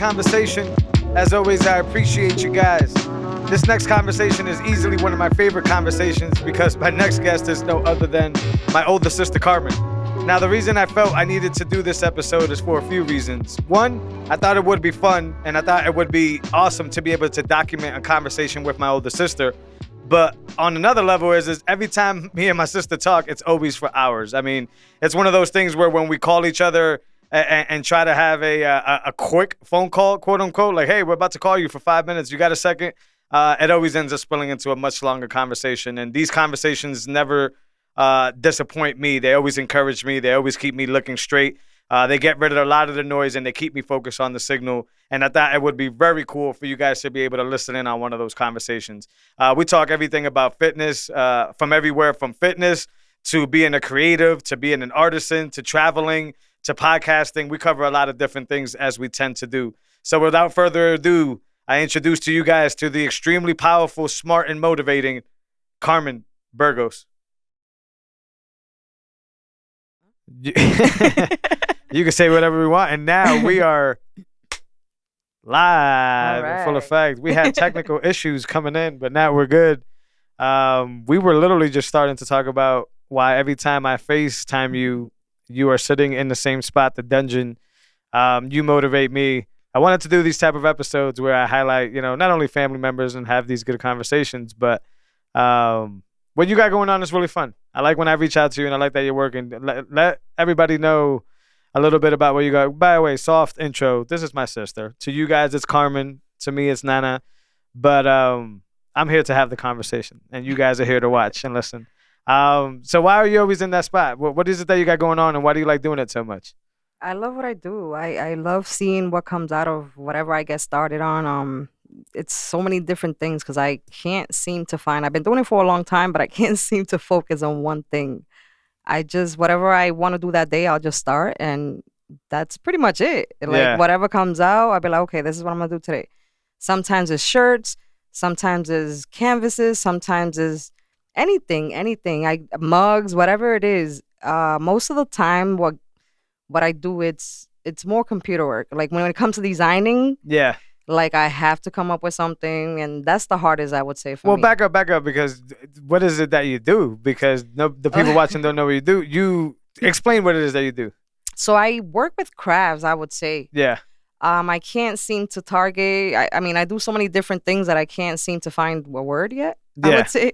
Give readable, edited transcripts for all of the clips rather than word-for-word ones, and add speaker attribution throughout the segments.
Speaker 1: conversation. As always, I appreciate you guys. This next conversation is easily one of my favorite conversations because my next guest is no other than my older sister, Carmen. Now, the reason I felt I needed to do this episode is for a few reasons. One, I thought it would be fun, and I thought it would be awesome to be able to document a conversation with my older sister. But on another level is every time me and my sister talk, it's always for hours. I mean, it's one of those things where when we call each other and try to have a quick phone call, quote unquote, like, hey, we're about to call you for 5 minutes. You got a second? It always ends up spilling into a much longer conversation. And these conversations never disappoint me. They always encourage me. They always keep me looking straight. They get rid of a lot of the noise and they keep me focused on the signal. And I thought it would be very cool for you guys to be able to listen in on one of those conversations. We talk everything about fitness, from everywhere from fitness to being a creative, to being an artisan, to traveling, to podcasting. We cover a lot of different things as we tend to do. So without further ado, I introduce to you guys to the extremely powerful, smart, and motivating Carmen Burgos. You can say whatever we want. And now we are live in full effect. We had technical issues coming in, but now we're good. We were literally just starting to talk about why every time I FaceTime you, you are sitting in the same spot, the dungeon. You motivate me. I wanted to do these type of episodes where I highlight, not only family members and have these good conversations, but what you got going on is really fun. I like when I reach out to you, and I like that you're working. Let everybody know a little bit about what you got. By the way, soft intro. This is my sister. To you guys, it's Carmen. To me, it's Nana. But I'm here to have the conversation, and you guys are here to watch and listen. So why are you always in that spot? What is it that you got going on, and why do you like doing it so much?
Speaker 2: I love what I do. I love seeing what comes out of whatever I get started on. It's so many different things because I can't seem to find. I've been doing it for a long time, but I can't seem to focus on one thing. Whatever I want to do that day, I'll just start, and that's pretty much it. Like whatever comes out, I'll be like, okay, this is what I'm gonna do today. Sometimes it's shirts, sometimes it's canvases, sometimes it's anything. Mugs, whatever it is. Most of the time, what I do, it's more computer work. Like when it comes to designing, like I have to come up with something, and that's the hardest, I would say, for me.
Speaker 1: Well, back up, because what is it that you do? Because the people watching don't know what you do. You explain what it is that you do.
Speaker 2: So I work with crafts, I would say.
Speaker 1: Yeah.
Speaker 2: I can't seem to target. I mean, I do so many different things that I can't seem to find a word yet, I would say.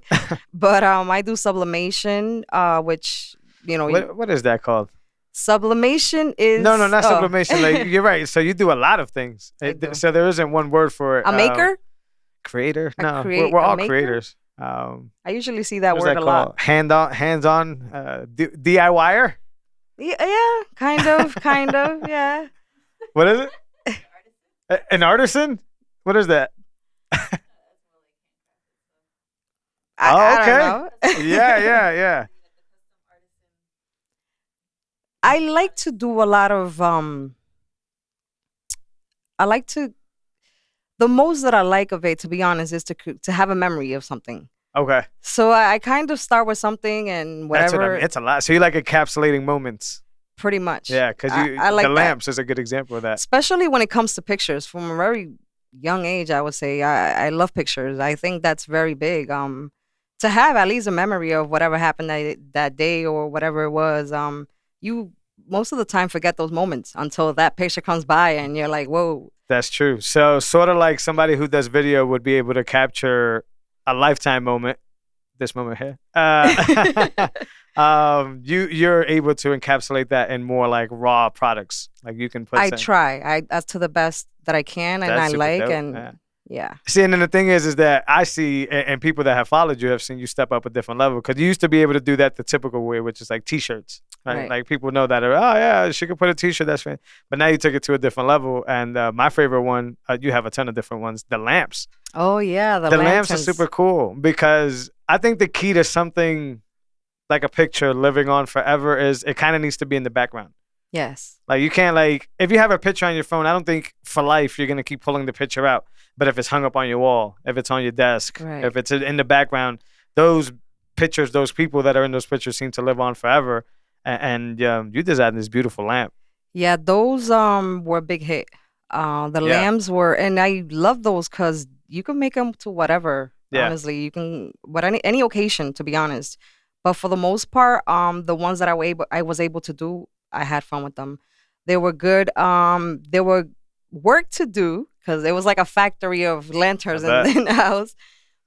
Speaker 2: But I do sublimation, which,
Speaker 1: What is that called?
Speaker 2: Sublimation is...
Speaker 1: No, not sublimation. Like, you're right. So you do a lot for it. So there isn't one word for it.
Speaker 2: A maker?
Speaker 1: Creator? No, we're all creators.
Speaker 2: I usually see that word a lot.
Speaker 1: Hands-on, DIYer?
Speaker 2: Yeah, kind of, yeah.
Speaker 1: What is it? An artisan? What is that?
Speaker 2: I don't know.
Speaker 1: Yeah.
Speaker 2: I like to do a lot of, the most that I like of it, to be honest, is to have a memory of something.
Speaker 1: Okay.
Speaker 2: So I kind of start with something and whatever.
Speaker 1: That's what I mean. It's a lot. So you like encapsulating moments.
Speaker 2: Pretty much.
Speaker 1: Yeah, because
Speaker 2: I like
Speaker 1: the lamps is a good example of that.
Speaker 2: Especially when it comes to pictures. From a very young age, I would say, I love pictures. I think that's very big. To have at least a memory of whatever happened that day or whatever it was, you most of the time forget those moments until that picture comes by and you're like, whoa. That's
Speaker 1: true. So sort of like somebody who does video would be able to capture a lifetime moment. This moment here. You're able to encapsulate that in more like raw products. Like you can put.
Speaker 2: I try. That's to the best that I can, and I like, dope, and yeah.
Speaker 1: See, and then the thing is that I see, and people that have followed you have seen you step up a different level, because you used to be able to do that the typical way, which is like T-shirts. Right? Like people know that. Oh yeah, she could put a T-shirt. That's fine. But now you took it to a different level, and my favorite one. You have a ton of different ones. The lamps.
Speaker 2: Oh yeah, the
Speaker 1: lamps are super cool, because I think the key to something like a picture living on forever is it kind of needs to be in the background.
Speaker 2: Yes.
Speaker 1: Like you can't, like, if you have a picture on your phone, I don't think for life you're gonna keep pulling the picture out. But if it's hung up on your wall, if it's on your desk, if it's in the background, those pictures, those people that are in those pictures seem to live on forever. And you designed this beautiful lamp.
Speaker 2: Yeah, those were a big hit. The
Speaker 1: Yeah.
Speaker 2: lambs were, and I love those because you can make them to whatever.
Speaker 1: Yeah.
Speaker 2: Honestly, you can what any occasion, to be honest. But for the most part, the ones that I was able to do, I had fun with them. They were good. They were work to do because it was like a factory of lanterns
Speaker 1: I bet.
Speaker 2: in the house.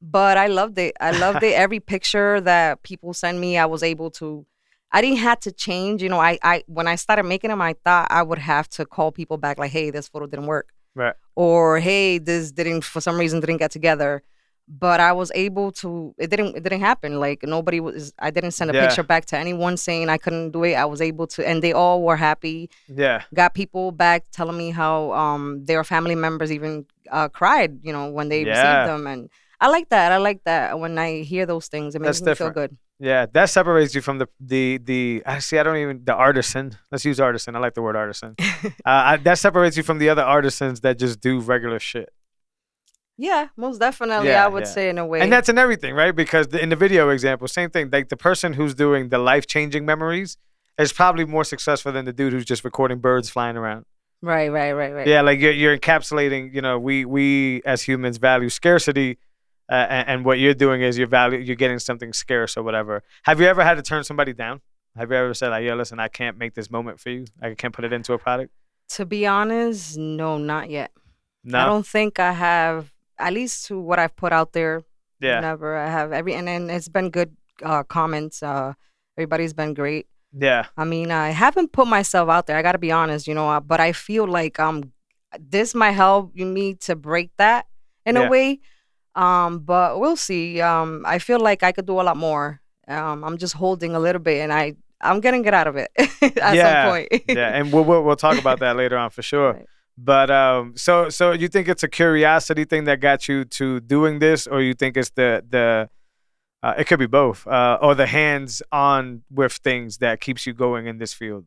Speaker 2: But I loved it. I loved it. Every picture that people send me, I was able to. I didn't have to change. You know, I when I started making them, I thought I would have to call people back like, "Hey, this photo didn't work,"
Speaker 1: Right.
Speaker 2: or "Hey, this didn't for some reason didn't get together." But I was able to. It didn't happen. Like nobody was. I didn't send a
Speaker 1: Yeah.
Speaker 2: picture back to anyone saying I couldn't do it. I was able to, and they all were happy.
Speaker 1: Yeah.
Speaker 2: Got people back telling me how their family members even cried. You know, when they
Speaker 1: Yeah.
Speaker 2: received them, and I like that. I like that when I hear those things. It makes
Speaker 1: That's
Speaker 2: me
Speaker 1: different.
Speaker 2: feel good.
Speaker 1: Yeah, that separates you from the. Actually, I don't even the artisan. Let's use artisan. I like the word artisan. That separates you from the other artisans that just do regular shit.
Speaker 2: Yeah, most definitely.
Speaker 1: Yeah,
Speaker 2: I would
Speaker 1: yeah.
Speaker 2: say in a way.
Speaker 1: And that's in everything, right? Because in the video example, same thing. Like the person who's doing the life-changing memories is probably more successful than the dude who's just recording birds flying around.
Speaker 2: right.
Speaker 1: Yeah, like you're encapsulating. You know, we as humans value scarcity, and what you're doing is you're getting something scarce or whatever. Have you ever had to turn somebody down? Have you ever said like, "Yo, listen, I can't make this moment for you. I can't put it into a product"?
Speaker 2: To be honest, no, not yet.
Speaker 1: No.
Speaker 2: I don't think I have. At least to what I've put out there.
Speaker 1: Yeah.
Speaker 2: Never. I have and then it's been good comments. Everybody's been great.
Speaker 1: Yeah.
Speaker 2: I mean, I haven't put myself out there. I got to be honest, you know. But I feel like this might help me to break that in
Speaker 1: Yeah.
Speaker 2: a way. But we'll see. I feel like I could do a lot more. I'm just holding a little bit, and I'm getting it out of it at some point.
Speaker 1: Yeah, and we'll talk about that later on for sure.
Speaker 2: Right.
Speaker 1: But so you think it's a curiosity thing that got you to doing this, or you think it's the it could be both, or the hands on with things that keeps you going in this field?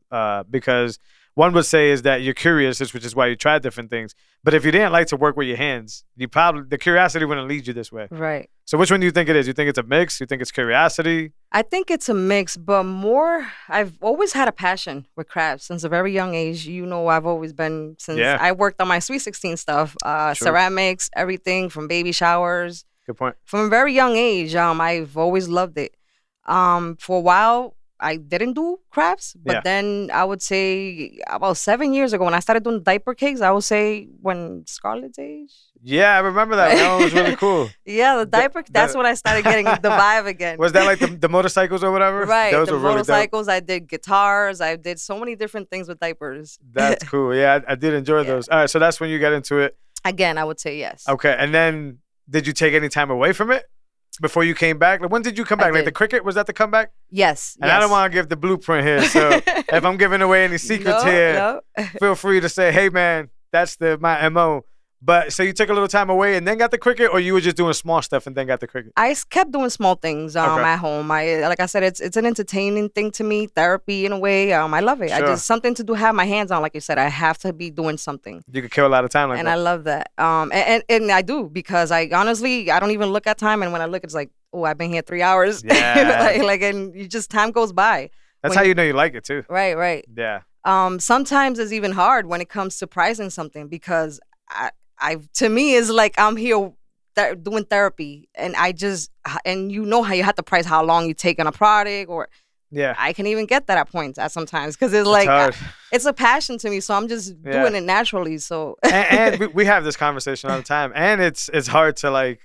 Speaker 1: Because one would say is that you're curious, which is why you try different things. But if you didn't like to work with your hands, the curiosity wouldn't lead you this way.
Speaker 2: Right.
Speaker 1: So which one do you think it is? You think it's a mix? You think it's curiosity?
Speaker 2: I think it's a mix, but more, I've always had a passion with crafts since a very young age. You know, I've always been, since
Speaker 1: Yeah.
Speaker 2: I worked on my Sweet 16 stuff, ceramics, everything from baby showers.
Speaker 1: Good point.
Speaker 2: From a very young age, I've always loved it. For a while, I didn't do crafts, but
Speaker 1: Yeah.
Speaker 2: then I would say about 7 years ago when I started doing diaper cakes, I would say when Scarlett's age.
Speaker 1: Yeah, I remember that. That one was really cool.
Speaker 2: Yeah, the diaper, that's
Speaker 1: that-
Speaker 2: when I started getting the vibe again.
Speaker 1: Was that like the motorcycles or whatever?
Speaker 2: Right,
Speaker 1: Those
Speaker 2: the
Speaker 1: were really dope.
Speaker 2: motorcycles, I did guitars, I did so many different things with diapers.
Speaker 1: That's cool. Yeah, I did enjoy
Speaker 2: Yeah.
Speaker 1: those. All right, so that's when you got into it.
Speaker 2: Again, I would say yes.
Speaker 1: Okay, and then did you take any time away from it before you came back? Like, when did you come
Speaker 2: I
Speaker 1: back? Like
Speaker 2: did.
Speaker 1: the cricket, was that the comeback?
Speaker 2: Yes.
Speaker 1: And I don't want to give the blueprint here, so if I'm giving away any secrets here, feel free to say, "Hey, man, that's my MO." But so you took a little time away and then got the cricket, or you were just doing small stuff and then got the cricket?
Speaker 2: I kept doing small things
Speaker 1: Okay.
Speaker 2: at home. Like I said, it's an entertaining thing to me, therapy in a way. I love it. I
Speaker 1: Sure.
Speaker 2: just something to do, have my hands on. Like you said, I have to be doing something.
Speaker 1: You could kill a lot of time like
Speaker 2: And
Speaker 1: that.
Speaker 2: I love that. And I do, because I honestly, I don't even look at time. And when I look, it's like, oh, I've been here 3 hours.
Speaker 1: Yeah.
Speaker 2: like, and you just, time goes by.
Speaker 1: That's
Speaker 2: when
Speaker 1: how you know you like it too.
Speaker 2: Right.
Speaker 1: Yeah.
Speaker 2: Sometimes it's even hard when it comes to pricing something, because to me, it's like I'm here doing therapy, and you know how you have to price how long you take on a product, or
Speaker 1: Yeah.
Speaker 2: I can even get that at points at sometimes, because it's
Speaker 1: It's
Speaker 2: like
Speaker 1: hard.
Speaker 2: it's a passion to me, so I'm just
Speaker 1: Yeah.
Speaker 2: doing it naturally. So
Speaker 1: and we have this conversation all the time, and it's hard to, like,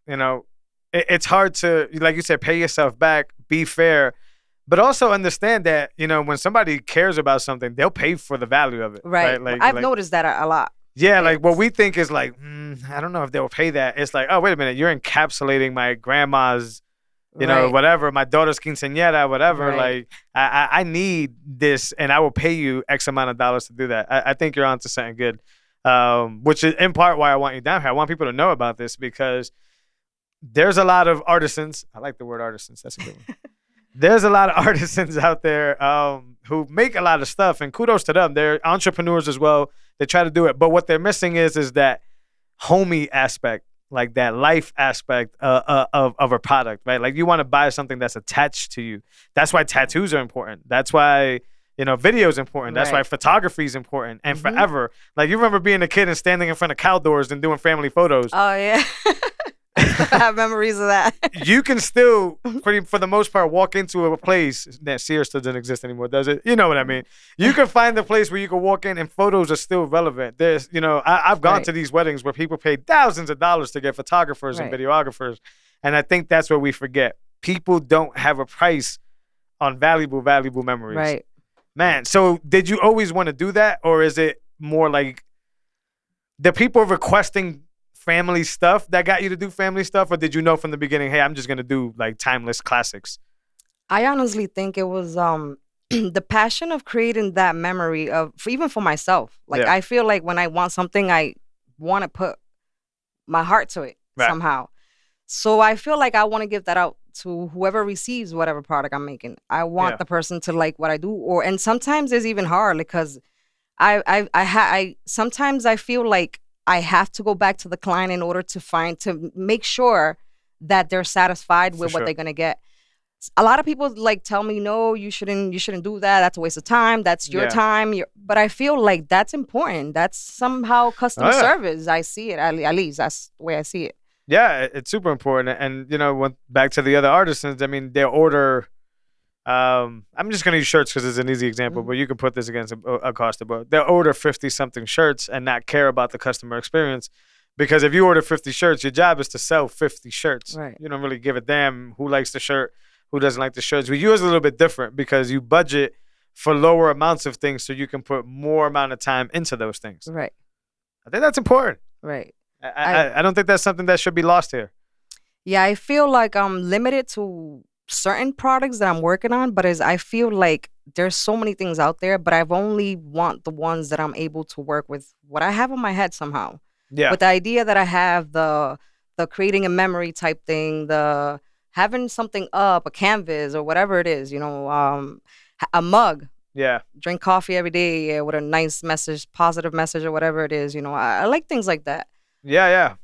Speaker 1: you know, it's hard to, like you said, pay yourself back, be fair, but also understand that, you know, when somebody cares about something, they'll pay for the value of it.
Speaker 2: right,
Speaker 1: Like,
Speaker 2: I've noticed that a lot.
Speaker 1: yeah, like what we think is like, I don't know if they'll pay that. It's like, oh, wait a minute, you're encapsulating my grandma's, you know,
Speaker 2: Right.
Speaker 1: whatever, my daughter's quinceañera, whatever.
Speaker 2: Right.
Speaker 1: Like, I need this, and I will pay you X amount of dollars to do that. I think you're onto something good, which is in part why I want you down here. I want people to know about this, because there's a lot of artisans. I like the word artisans. That's a good one. There's a lot of artisans out there who make a lot of stuff, and kudos to them. They're entrepreneurs as well. They try to do it, but what they're missing is that homey aspect, like that life aspect of a product, right? Like, you want to buy something that's attached to you. That's why tattoos are important. That's why, video is important. That's why
Speaker 2: Right.
Speaker 1: photography is important. And
Speaker 2: Mhm.
Speaker 1: forever, like, you remember being a kid and standing in front of cow doors and doing family photos.
Speaker 2: Oh yeah. I have memories of that.
Speaker 1: You can still, for the most part, walk into a place that Sears still doesn't exist anymore, does it? You know what I mean? You can find the place where you can walk in and photos are still relevant. There's, I've gone
Speaker 2: Right.
Speaker 1: to these weddings where people paid thousands of dollars to get photographers and
Speaker 2: Right.
Speaker 1: videographers, and I think that's what we forget. People don't have a price on valuable memories.
Speaker 2: Right.
Speaker 1: Man, so did you always want to do that, or is it more like the people requesting family stuff that got you to do family stuff, or did you know from the beginning, hey, I'm just gonna do like timeless classics?
Speaker 2: I honestly think it was the passion of creating that memory even for myself. Like
Speaker 1: Yeah.
Speaker 2: I feel like when I want something, I want to put my heart to it
Speaker 1: Right.
Speaker 2: somehow. So I feel like I want to give that out to whoever receives whatever product I'm making. I want
Speaker 1: Yeah.
Speaker 2: the person to like what I do, and sometimes it's even hard because I sometimes I feel like I have to go back to the client in order to make sure that they're satisfied with
Speaker 1: For
Speaker 2: what
Speaker 1: sure.
Speaker 2: they're gonna get. A lot of people like tell me, no, you shouldn't do that. That's a waste of time. That's your
Speaker 1: Yeah.
Speaker 2: time. But I feel like that's important. That's somehow customer
Speaker 1: Oh, yeah.
Speaker 2: service. I see it. At least that's the way I see it.
Speaker 1: Yeah, it's super important. And back to the other artisans, I mean, they order. I'm just gonna use shirts because it's an easy example,
Speaker 2: Mhm.
Speaker 1: but you can put this against a cost of both. They'll order 50-something shirts and not care about the customer experience, because if you order 50 shirts, your job is to sell 50 shirts.
Speaker 2: Right.
Speaker 1: You don't really give a damn who likes the shirt, who doesn't like the shirts. But yours is a little bit different because you budget for lower amounts of things so you can put more amount of time into those things.
Speaker 2: Right.
Speaker 1: I think that's important.
Speaker 2: Right.
Speaker 1: I don't think that's something that should be lost here.
Speaker 2: Yeah, I feel like I'm limited to certain products that I'm working on, but I feel like there's so many things out there, but I've only want the ones that I'm able to work with what I have in my head somehow.
Speaker 1: Yeah.
Speaker 2: With the idea that I have, the creating a memory type thing, the having something up, a canvas or whatever it is, a mug.
Speaker 1: Yeah.
Speaker 2: Drink coffee every day with a nice message, positive message or whatever it is. I like things like that.
Speaker 1: Yeah.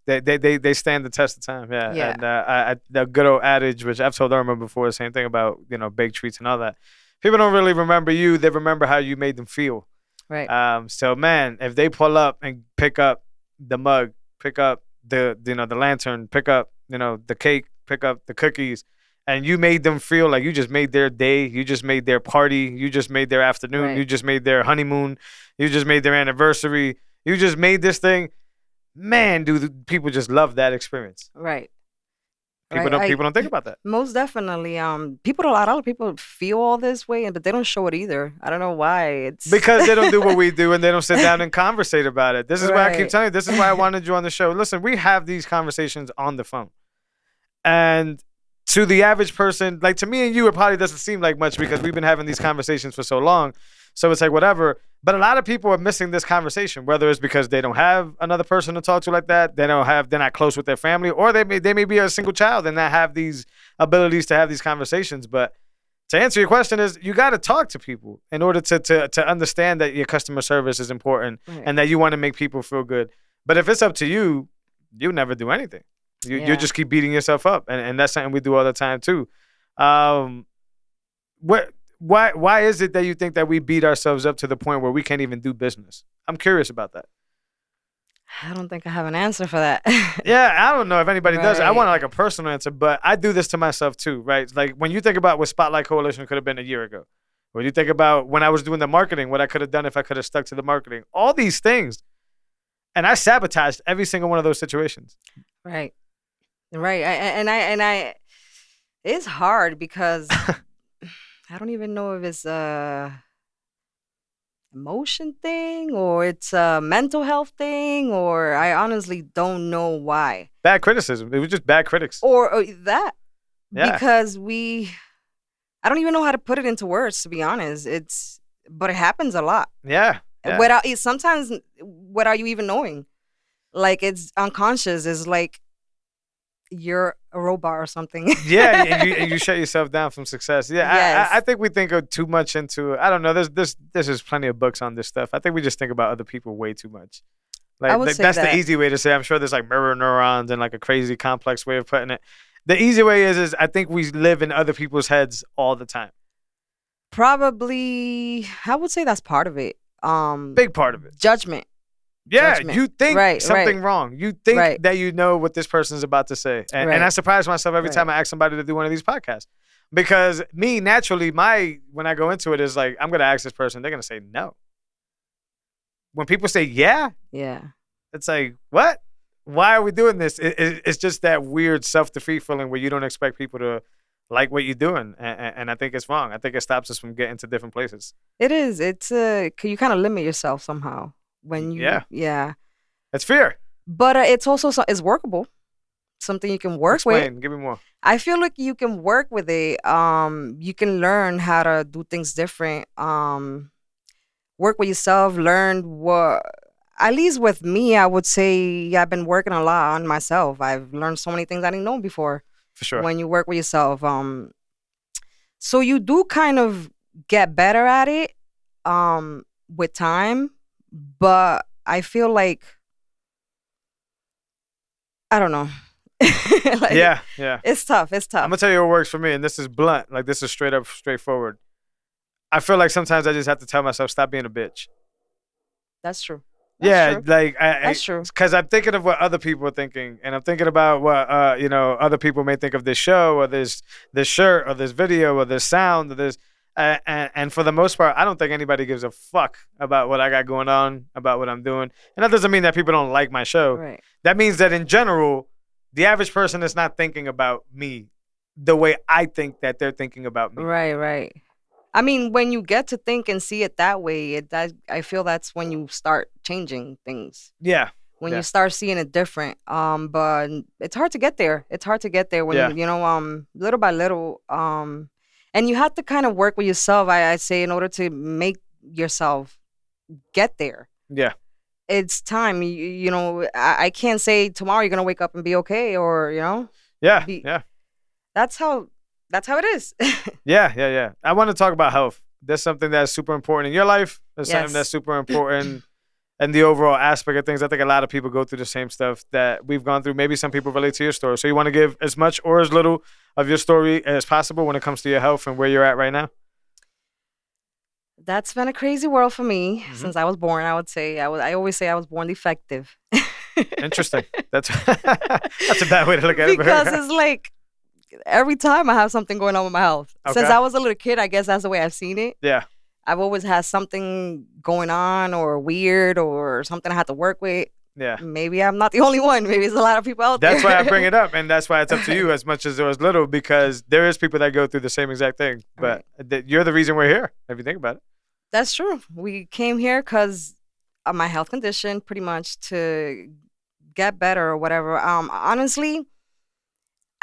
Speaker 1: They stand the test of time. Yeah.
Speaker 2: Yeah.
Speaker 1: And the good old adage, which I've told Irma before, the same thing about, baked treats and all that. People don't really remember you. They remember how you made them feel.
Speaker 2: Right.
Speaker 1: So, man, if they pull up and pick up the mug, pick up the lantern, pick up, the cake, pick up the cookies, and you made them feel like you just made their day, you just made their party, you just made their afternoon,
Speaker 2: Right.
Speaker 1: you just made their honeymoon, you just made their anniversary, you just made this thing. Man, do people just love that experience.
Speaker 2: Right.
Speaker 1: People don't think about that.
Speaker 2: Most definitely. A lot of people feel all this way, but they don't show it either. I don't know why. It's
Speaker 1: Because they don't do what we do and they don't sit down and conversate about it. This is why I keep
Speaker 2: Right.
Speaker 1: telling you, this is why I wanted you on the show. Listen, we have these conversations on the phone. And to the average person, like to me and you, it probably doesn't seem like much because we've been having these conversations for so long. So it's like whatever. But a lot of people are missing this conversation, whether it's because they don't have another person to talk to like that, they're not close with their family, or they may be a single child and not have these abilities to have these conversations. But to answer your question is you got to talk to people in order to understand that your customer service is important
Speaker 2: Right.
Speaker 1: and that you want to make people feel good. But if it's up to you, you never do anything. You
Speaker 2: Yeah.
Speaker 1: just keep beating yourself up, and that's something we do all the time too. Why is it that you think that we beat ourselves up to the point where we can't even do business? I'm curious about that.
Speaker 2: I don't think I have an answer for that.
Speaker 1: Yeah, I don't know if anybody does. I
Speaker 2: Right.
Speaker 1: want like a personal answer, but I do this to myself too, right? Like when you think about what Spotlight Coalition could have been a year ago, when you think about when I was doing the marketing, what I could have done if I could have stuck to the marketing, all these things, and I sabotaged every single one of those situations.
Speaker 2: Right. Right. It's hard because I don't even know if it's a emotion thing or it's a mental health thing, or I honestly don't know why.
Speaker 1: Bad criticism. It was just bad critics.
Speaker 2: Or that.
Speaker 1: Yeah.
Speaker 2: Because I don't even know how to put it into words, to be honest. But it happens a lot.
Speaker 1: Yeah. Yeah.
Speaker 2: Sometimes without you even knowing. Like it's unconscious. It's like you're a robot or something.
Speaker 1: Yeah, and you shut yourself down from success. Yeah,
Speaker 2: Yes.
Speaker 1: I think we think of too much into. I don't know. There's plenty of books on this stuff. I think we just think about other people way too much. Like
Speaker 2: I would say
Speaker 1: that's
Speaker 2: that.
Speaker 1: the easy way to say. I'm sure there's like mirror neurons and like a crazy complex way of putting it. The easy way is I think we live in other people's heads all the time.
Speaker 2: Probably, I would say that's part of it.
Speaker 1: Big part of it.
Speaker 2: Judgment.
Speaker 1: Yeah,
Speaker 2: Judgment.
Speaker 1: you think
Speaker 2: Right,
Speaker 1: something
Speaker 2: right.
Speaker 1: wrong. You think
Speaker 2: Right.
Speaker 1: that you know what this person's about to say. And I
Speaker 2: Right.
Speaker 1: surprise myself every
Speaker 2: Right.
Speaker 1: time I ask somebody to do one of these podcasts. Because me, naturally, when I go into it is like, I'm going to ask this person, they're going to say no. When people say yeah,
Speaker 2: Yeah.
Speaker 1: it's like, what? Why are we doing this? It's just that weird self-defeat feeling where you don't expect people to like what you're doing. And I think it's wrong. I think it stops us from getting to different places.
Speaker 2: It is. It's you kind of limit yourself somehow when you.
Speaker 1: Yeah.
Speaker 2: Yeah.
Speaker 1: It's fear.
Speaker 2: But it's also it's workable. Something you can work with.
Speaker 1: Explain. Give me more.
Speaker 2: I feel like you can work with it. You can learn how to do things different. Work with yourself. Learn what. At least with me, I would say I've been working a lot on myself. I've learned so many things I didn't know before.
Speaker 1: For sure.
Speaker 2: When you work with yourself, so you do kind of get better at it, with time. But I feel like I don't know. Like,
Speaker 1: yeah.
Speaker 2: It's tough. It's tough.
Speaker 1: I'm gonna tell you what works for me, and this is blunt. Like, this is straight up, straightforward. I feel like sometimes I just have to tell myself, stop being a bitch.
Speaker 2: That's true.
Speaker 1: Yeah,
Speaker 2: true.
Speaker 1: like
Speaker 2: That's true.
Speaker 1: Because I'm thinking of what other people are thinking, and I'm thinking about what other people may think of this show or this shirt or this video or this sound or this. And for the most part, I don't think anybody gives a fuck about what I got going on, about what I'm doing. And that doesn't mean that people don't like my show.
Speaker 2: Right.
Speaker 1: That means that in general, the average person is not thinking about me the way I think that they're thinking about me.
Speaker 2: Right. I mean, when you get to think and see it that way, I feel that's when you start changing things.
Speaker 1: Yeah.
Speaker 2: When you start seeing it different. But it's hard to get there. It's hard to get there when little by little. And you have to kind of work with yourself, I say, in order to make yourself get there.
Speaker 1: Yeah.
Speaker 2: It's time. I can't say tomorrow you're gonna wake up and be okay, or
Speaker 1: Yeah.
Speaker 2: That's how it is.
Speaker 1: Yeah. I want to talk about health. That's something that's super important in your life. That's something that's super important in the overall aspect of things. I think a lot of people go through the same stuff that we've gone through. Maybe some people relate to your story. So you want to give as much or as little of your story as possible when it comes to your health and where you're at right now?
Speaker 2: That's been a crazy world for me since I was born. I would say I always say I was born defective.
Speaker 1: Interesting. That's a bad way to look at it.
Speaker 2: Because it's like every time I have something going on with my health.
Speaker 1: Okay.
Speaker 2: Since I was a little kid, I guess that's the way I've seen it.
Speaker 1: Yeah.
Speaker 2: I've always had something going on or weird or something I had to work with.
Speaker 1: Yeah.
Speaker 2: Maybe I'm not the only one. Maybe there's a lot of people out there.
Speaker 1: That's why I bring it up, and that's why it's up to you as much as there was little, because there is people that go through the same exact thing. But you're the reason we're here, if you think about it.
Speaker 2: That's true. We came here because of my health condition, pretty much to get better or whatever. Honestly,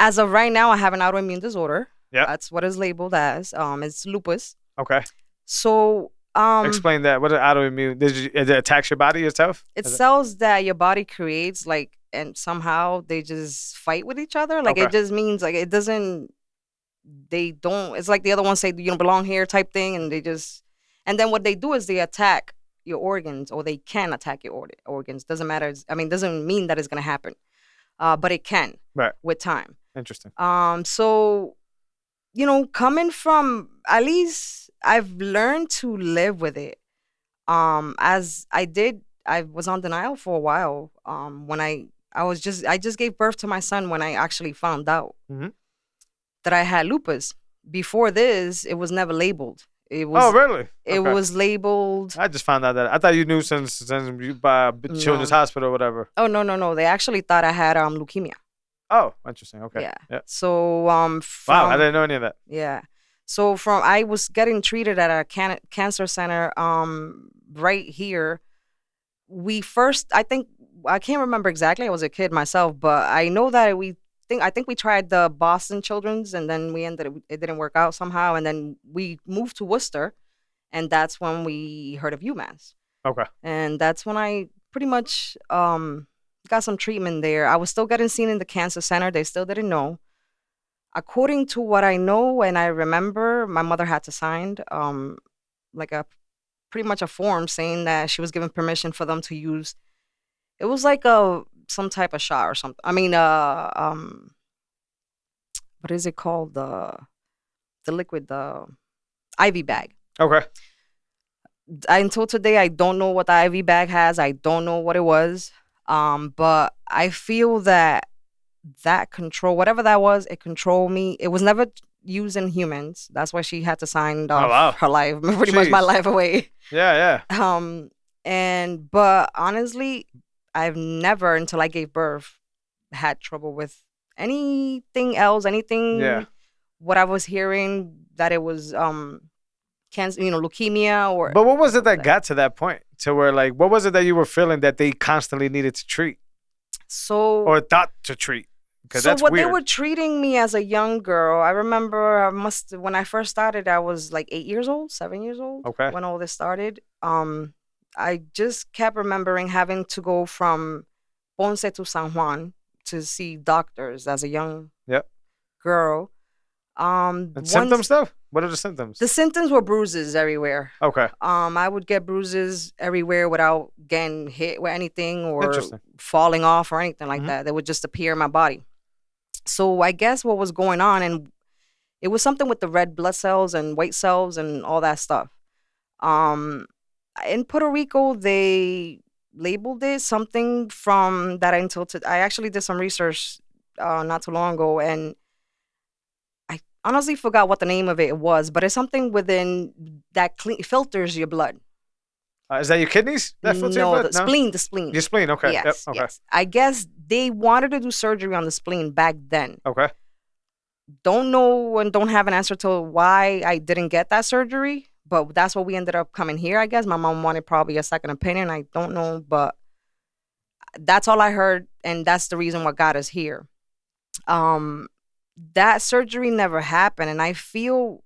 Speaker 2: as of right now, I have an autoimmune disorder.
Speaker 1: Yeah.
Speaker 2: That's what it's labeled as. It's lupus.
Speaker 1: Okay.
Speaker 2: So
Speaker 1: explain that. What is autoimmune? It attacks your body itself?
Speaker 2: It's cells that your body creates, and somehow they just fight with each other. It just means it doesn't. They don't. It's like the other ones say you don't belong here type thing, and then what they do is they attack your organs, or they can attack your organs. Doesn't matter. Doesn't mean that it's gonna happen, but it can with time.
Speaker 1: Interesting.
Speaker 2: So, coming from, at least I've learned to live with it. As I was on denial for a while. When I just gave birth to my son when I actually found out that I had lupus. Before this, it was never labeled. It was.
Speaker 1: Oh, really?
Speaker 2: It was labeled.
Speaker 1: I just found out that. I thought you knew since you by Children's Hospital or whatever.
Speaker 2: Oh, no. They actually thought I had leukemia.
Speaker 1: Oh, interesting. Okay.
Speaker 2: Yeah. So
Speaker 1: wow, I didn't know any of that.
Speaker 2: Yeah. So I was getting treated at a cancer center right here. I can't remember exactly. I was a kid myself, but I know that I think we tried the Boston Children's, and then it didn't work out somehow, and then we moved to Worcester, and that's when we heard of UMass.
Speaker 1: Okay.
Speaker 2: And that's when I pretty much got some treatment there. I was still getting seen in the cancer center. They still didn't know. According to what I know and I remember, my mother had to sign pretty much a form saying that she was given permission for them to use. It was like some type of shot or something. I mean, what is it called? The liquid, the IV bag.
Speaker 1: Okay.
Speaker 2: Until today, I don't know what the IV bag has. I don't know what it was. But I feel that control, whatever that was, it controlled me. It was never used in humans. That's why she had to sign off her life, pretty much my life away.
Speaker 1: Yeah.
Speaker 2: But honestly, I've never, until I gave birth, had trouble with anything else, what I was hearing, that it was cancer, leukemia or.
Speaker 1: But what was it that got to that point, to where, like, what was it that you were feeling that they constantly needed to treat? Or thought to treat? Because that's weird.
Speaker 2: They were treating me as a young girl. I remember when I first started, I was like 7 years old.
Speaker 1: Okay.
Speaker 2: When all this started. I just kept remembering having to go from Ponce to San Juan to see doctors as a young girl.
Speaker 1: And symptom stuff? What are the symptoms?
Speaker 2: The symptoms were bruises everywhere.
Speaker 1: Okay.
Speaker 2: I would get bruises everywhere without getting hit with anything or falling off or anything like that. They would just appear in my body. So I guess what was going on, and it was something with the red blood cells and white cells and all that stuff. In Puerto Rico, they labeled it something from that until I actually did some research not too long ago, and I honestly forgot what the name of it was, but it's something within that filters your blood.
Speaker 1: Is that your kidneys? That filter your blood?
Speaker 2: The spleen.
Speaker 1: Your spleen, okay.
Speaker 2: Yes,
Speaker 1: okay.
Speaker 2: Yes. I guess they wanted to do surgery on the spleen back then.
Speaker 1: Okay.
Speaker 2: Don't know and don't have an answer to why I didn't get that surgery, but that's what we ended up coming here, I guess. My mom wanted probably a second opinion. I don't know, but that's all I heard, and that's the reason what got us here. That surgery never happened, and I feel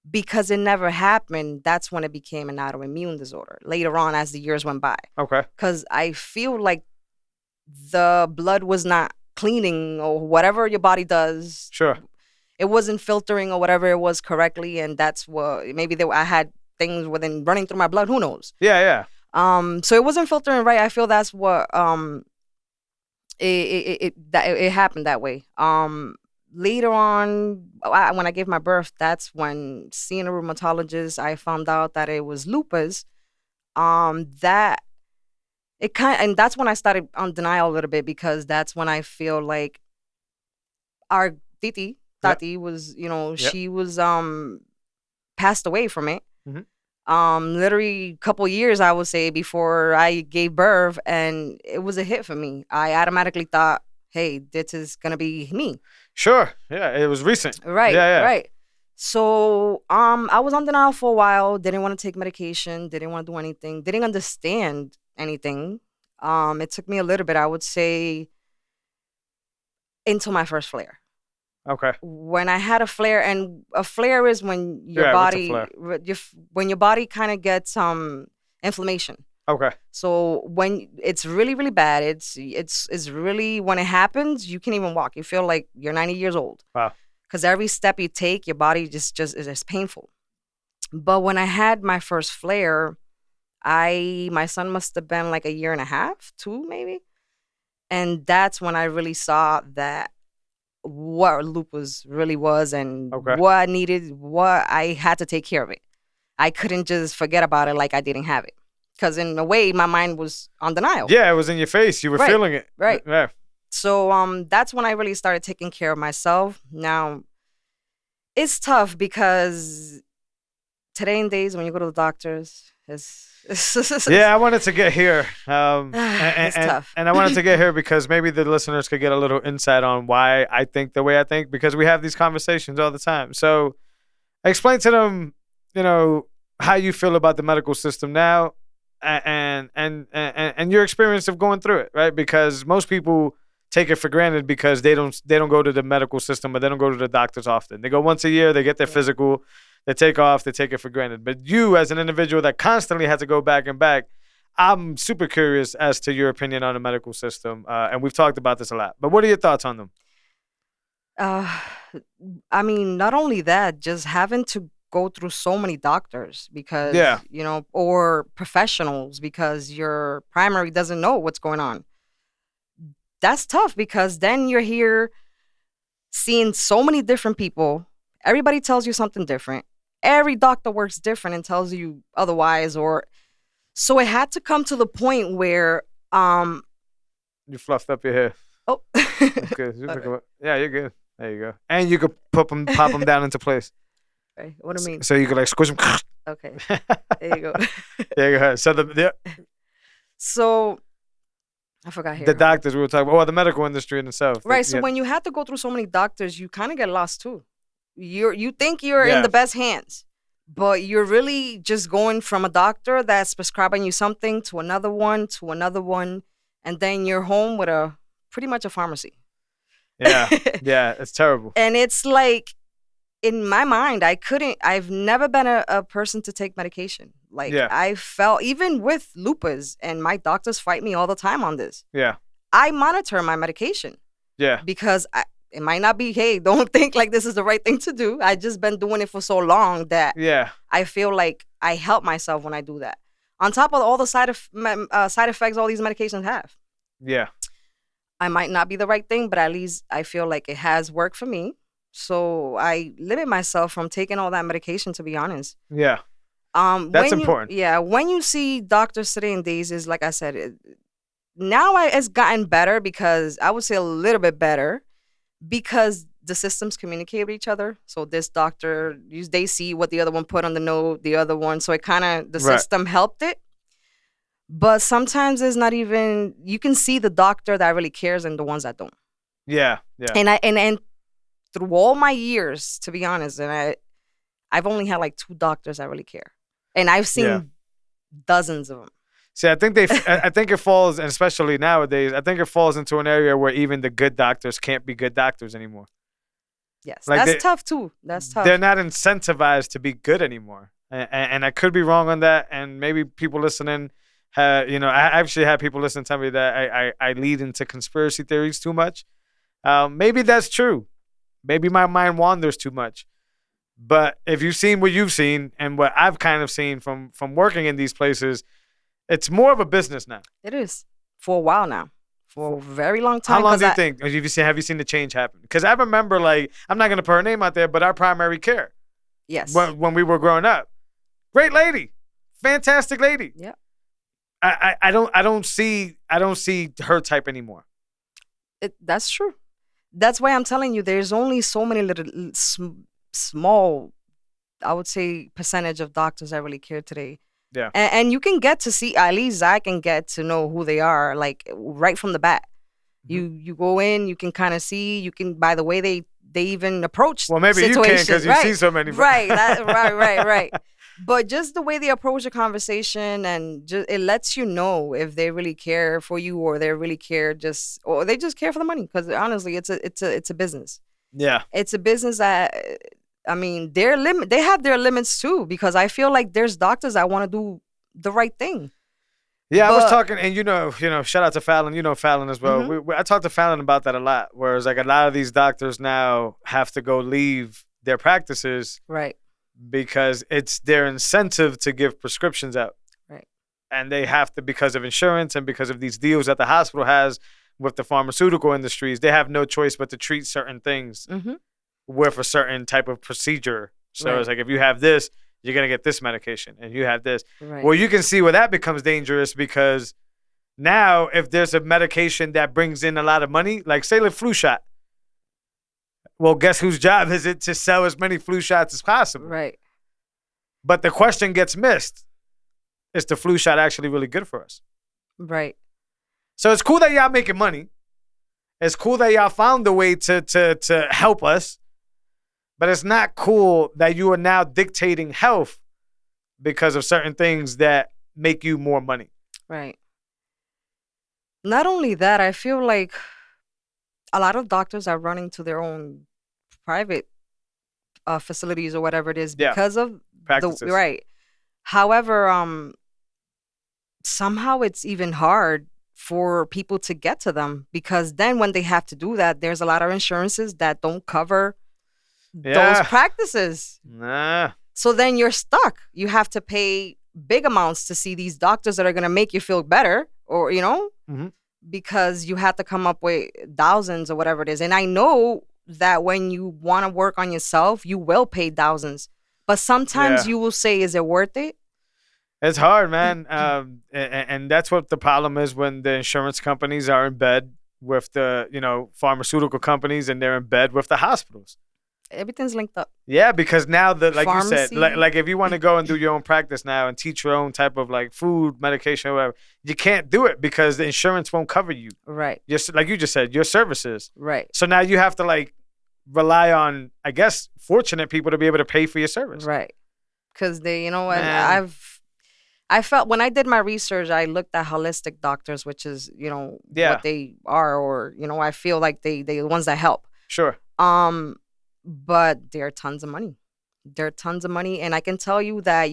Speaker 2: because it never happened, that's when it became an autoimmune disorder later on as the years went by.
Speaker 1: Okay.
Speaker 2: Because I feel like the blood was not cleaning or whatever your body does.
Speaker 1: Sure.
Speaker 2: It wasn't filtering or whatever it was correctly, and that's what maybe I had things within running through my blood. Who knows?
Speaker 1: Yeah.
Speaker 2: So it wasn't filtering right. I feel that's what it happened that way. Later on, when I gave my birth, that's when seeing a rheumatologist, I found out that it was lupus. And that's when I started on denial a little bit, because that's when I feel like our Tati was, she was passed away from it. Literally a couple years, I would say, before I gave birth, and it was a hit for me. I automatically thought, hey, this is gonna be me.
Speaker 1: Sure. Yeah, it was recent.
Speaker 2: Right.
Speaker 1: Yeah.
Speaker 2: Right. So I was on denial for a while, didn't want to take medication, didn't want to do anything, didn't understand anything. It took me a little bit, I would say, until my first flare.
Speaker 1: Okay.
Speaker 2: When I had a flare, and a flare is when your body, when your body kind of gets inflammation.
Speaker 1: Okay.
Speaker 2: So when it's really, really bad, it's really, when it happens, you can't even walk. You feel like you're 90 years old.
Speaker 1: Wow.
Speaker 2: Because every step you take, your body just is painful. But when I had my first flare, my son must have been like 1.5 years, 2 maybe. And that's when I really saw that what lupus really was, and what I needed, what I had to take care of it. I couldn't just forget about it like I didn't have it. Because in a way, my mind was on denial.
Speaker 1: Yeah, it was in your face. You were feeling it.
Speaker 2: Right.
Speaker 1: Yeah.
Speaker 2: So that's when I really started taking care of myself. Now, it's tough because today and days when you go to the doctors,
Speaker 1: yeah, I wanted to get here.
Speaker 2: It's tough.
Speaker 1: And I wanted to get here because maybe the listeners could get a little insight on why I think the way I think, because we have these conversations all the time. So explain to them, how you feel about the medical system now, and your experience of going through it, right? Because most people take it for granted because they don't go to the medical system, or they don't go to the doctors often. They go once a year, they get their physical, they take off, they take it for granted. But you, as an individual that constantly had to go back and back, I'm super curious as to your opinion on the medical system, and we've talked about this a lot. But what are your thoughts on them?
Speaker 2: I mean, not only that, just having to go through so many doctors because, or professionals because your primary doesn't know what's going on. That's tough because then you're here seeing so many different people. Everybody tells you something different. every doctor works different and tells you otherwise, or so it had to come to the point where
Speaker 1: You fluffed up your hair.
Speaker 2: oh
Speaker 1: That's good. Yeah, you're good. There you go. And you could pop them down into place.
Speaker 2: Okay, what do you mean?
Speaker 1: So you could like squish them.
Speaker 2: Okay, there you go.
Speaker 1: There you go. So
Speaker 2: So I forgot here.
Speaker 1: the doctors we were talking about, well, the medical industry in itself.
Speaker 2: Right. So
Speaker 1: Yeah.
Speaker 2: when you have to go through so many doctors, you kind of get lost too. You think you're in the best hands, but you're really just going from a doctor that's prescribing you something to another one, and then you're home with pretty much a pharmacy.
Speaker 1: Yeah, yeah, it's terrible.
Speaker 2: And it's like, in my mind, I've never been a person to take medication. Like, I felt, even with lupus, and my doctors fight me all the time on this.
Speaker 1: Yeah.
Speaker 2: I monitor my medication.
Speaker 1: Yeah.
Speaker 2: Because it might not be, hey, don't think like this is the right thing to do. I just been doing it for so long that I feel like I help myself when I do that. On top of all the side effects all these medications have.
Speaker 1: Yeah.
Speaker 2: I might not be the right thing, but at least I feel like it has worked for me. So I limit myself from taking all that medication, to be honest.
Speaker 1: Yeah. That's important.
Speaker 2: When you see doctors sitting days, is like I said, now it's gotten better, because I would say a little bit better, because the systems communicate with each other. So this doctor, they see what the other one put on the note, the other one. So it kind of, the system helped it. But sometimes it's not even, you can see the doctor that really cares and the ones that don't.
Speaker 1: Yeah, yeah.
Speaker 2: And through all my years, to be honest, and I've only had like 2 doctors that really care. And I've seen dozens of them.
Speaker 1: See, I think I think it falls, and especially nowadays, I think it falls into an area where even the good doctors can't be good doctors anymore.
Speaker 2: Yes, like that's tough too. That's tough.
Speaker 1: They're not incentivized to be good anymore. And I could be wrong on that, and maybe people listening, I actually had people listen tell me that I lead into conspiracy theories too much. Maybe that's true. Maybe my mind wanders too much. But if you've seen what you've seen and what I've kind of seen from working in these places, it's more of a business now.
Speaker 2: It is. For a while now. For a very long time.
Speaker 1: How long do you think? Have you seen the change happen? Because I remember, like, I'm not going to put her name out there, but our primary care.
Speaker 2: Yes.
Speaker 1: When we were growing up. Great lady. Fantastic lady.
Speaker 2: Yeah.
Speaker 1: I don't see her type anymore.
Speaker 2: That's true. That's why I'm telling you, there's only so many little small, I would say, percentage of doctors that really care today.
Speaker 1: Yeah.
Speaker 2: And you can get to see, at least I can get to know who they are, like, right from the bat. Mm-hmm. You go in, you can kind of see, you can, by the way they even approach
Speaker 1: well, maybe
Speaker 2: situations.
Speaker 1: You can, because you see so many.
Speaker 2: Right, right. But just the way they approach a conversation, and just, it lets you know if they really care for you, or they really care or they just care for the money. Because honestly, it's a business.
Speaker 1: Yeah,
Speaker 2: it's a business that, I mean, they have their limits too. Because I feel like there's doctors that want to do the right thing.
Speaker 1: Yeah, I was talking, and shout out to Fallon. Fallon as well. Mm-hmm. I talked to Fallon about that a lot. Whereas, like, a lot of these doctors now have to go leave their practices,
Speaker 2: right?
Speaker 1: Because it's their incentive to give prescriptions out.
Speaker 2: Right. And
Speaker 1: they have to, because of insurance and because of these deals that the hospital has with the pharmaceutical industries, they have no choice but to treat certain things with a certain type of procedure. So it's like, if you have this, you're going to get this medication, and you have this. Right. Well, you can see where that becomes dangerous, because now if there's a medication that brings in a lot of money, like say the flu shot, well, guess whose job is it to sell as many flu shots as possible?
Speaker 2: Right.
Speaker 1: But the question gets missed. Is the flu shot actually really good for us?
Speaker 2: Right.
Speaker 1: So it's cool that y'all making money. It's cool that y'all found a way to help us. But it's not cool that you are now dictating health because of certain things that make you more money.
Speaker 2: Right. Not only that, I feel like a lot of doctors are running to their own private facilities or whatever it is because of
Speaker 1: practices.
Speaker 2: Right. However, somehow it's even hard for people to get to them, because then when they have to do that, there's a lot of insurances that don't cover those practices.
Speaker 1: Nah.
Speaker 2: So then you're stuck. You have to pay big amounts to see these doctors that are going to make you feel better, or, because you have to come up with thousands or whatever it is. And I know that when you want to work on yourself, you will pay thousands. But sometimes
Speaker 1: Yeah.
Speaker 2: you will say, is it worth it?
Speaker 1: It's hard, man. And that's what the problem is when the insurance companies are in bed with the, pharmaceutical companies, and they're in bed with the hospitals.
Speaker 2: Everything's linked up.
Speaker 1: Yeah, because now like you said,
Speaker 2: Pharmacy.
Speaker 1: like if you want to go and do your own practice now and teach your own type of like food, medication, or whatever, you can't do it because the insurance won't cover you.
Speaker 2: Right.
Speaker 1: Just like you just said, your services.
Speaker 2: Right.
Speaker 1: So now you have to like rely on, I guess, fortunate people to be able to pay for your service.
Speaker 2: Right. Because they, you know what,
Speaker 1: Man.
Speaker 2: I felt when I did my research, I looked at holistic doctors, which is,
Speaker 1: Yeah.
Speaker 2: what they are, or, I feel like they the ones that help.
Speaker 1: Sure.
Speaker 2: But they're tons of money. They're tons of money. And I can tell you that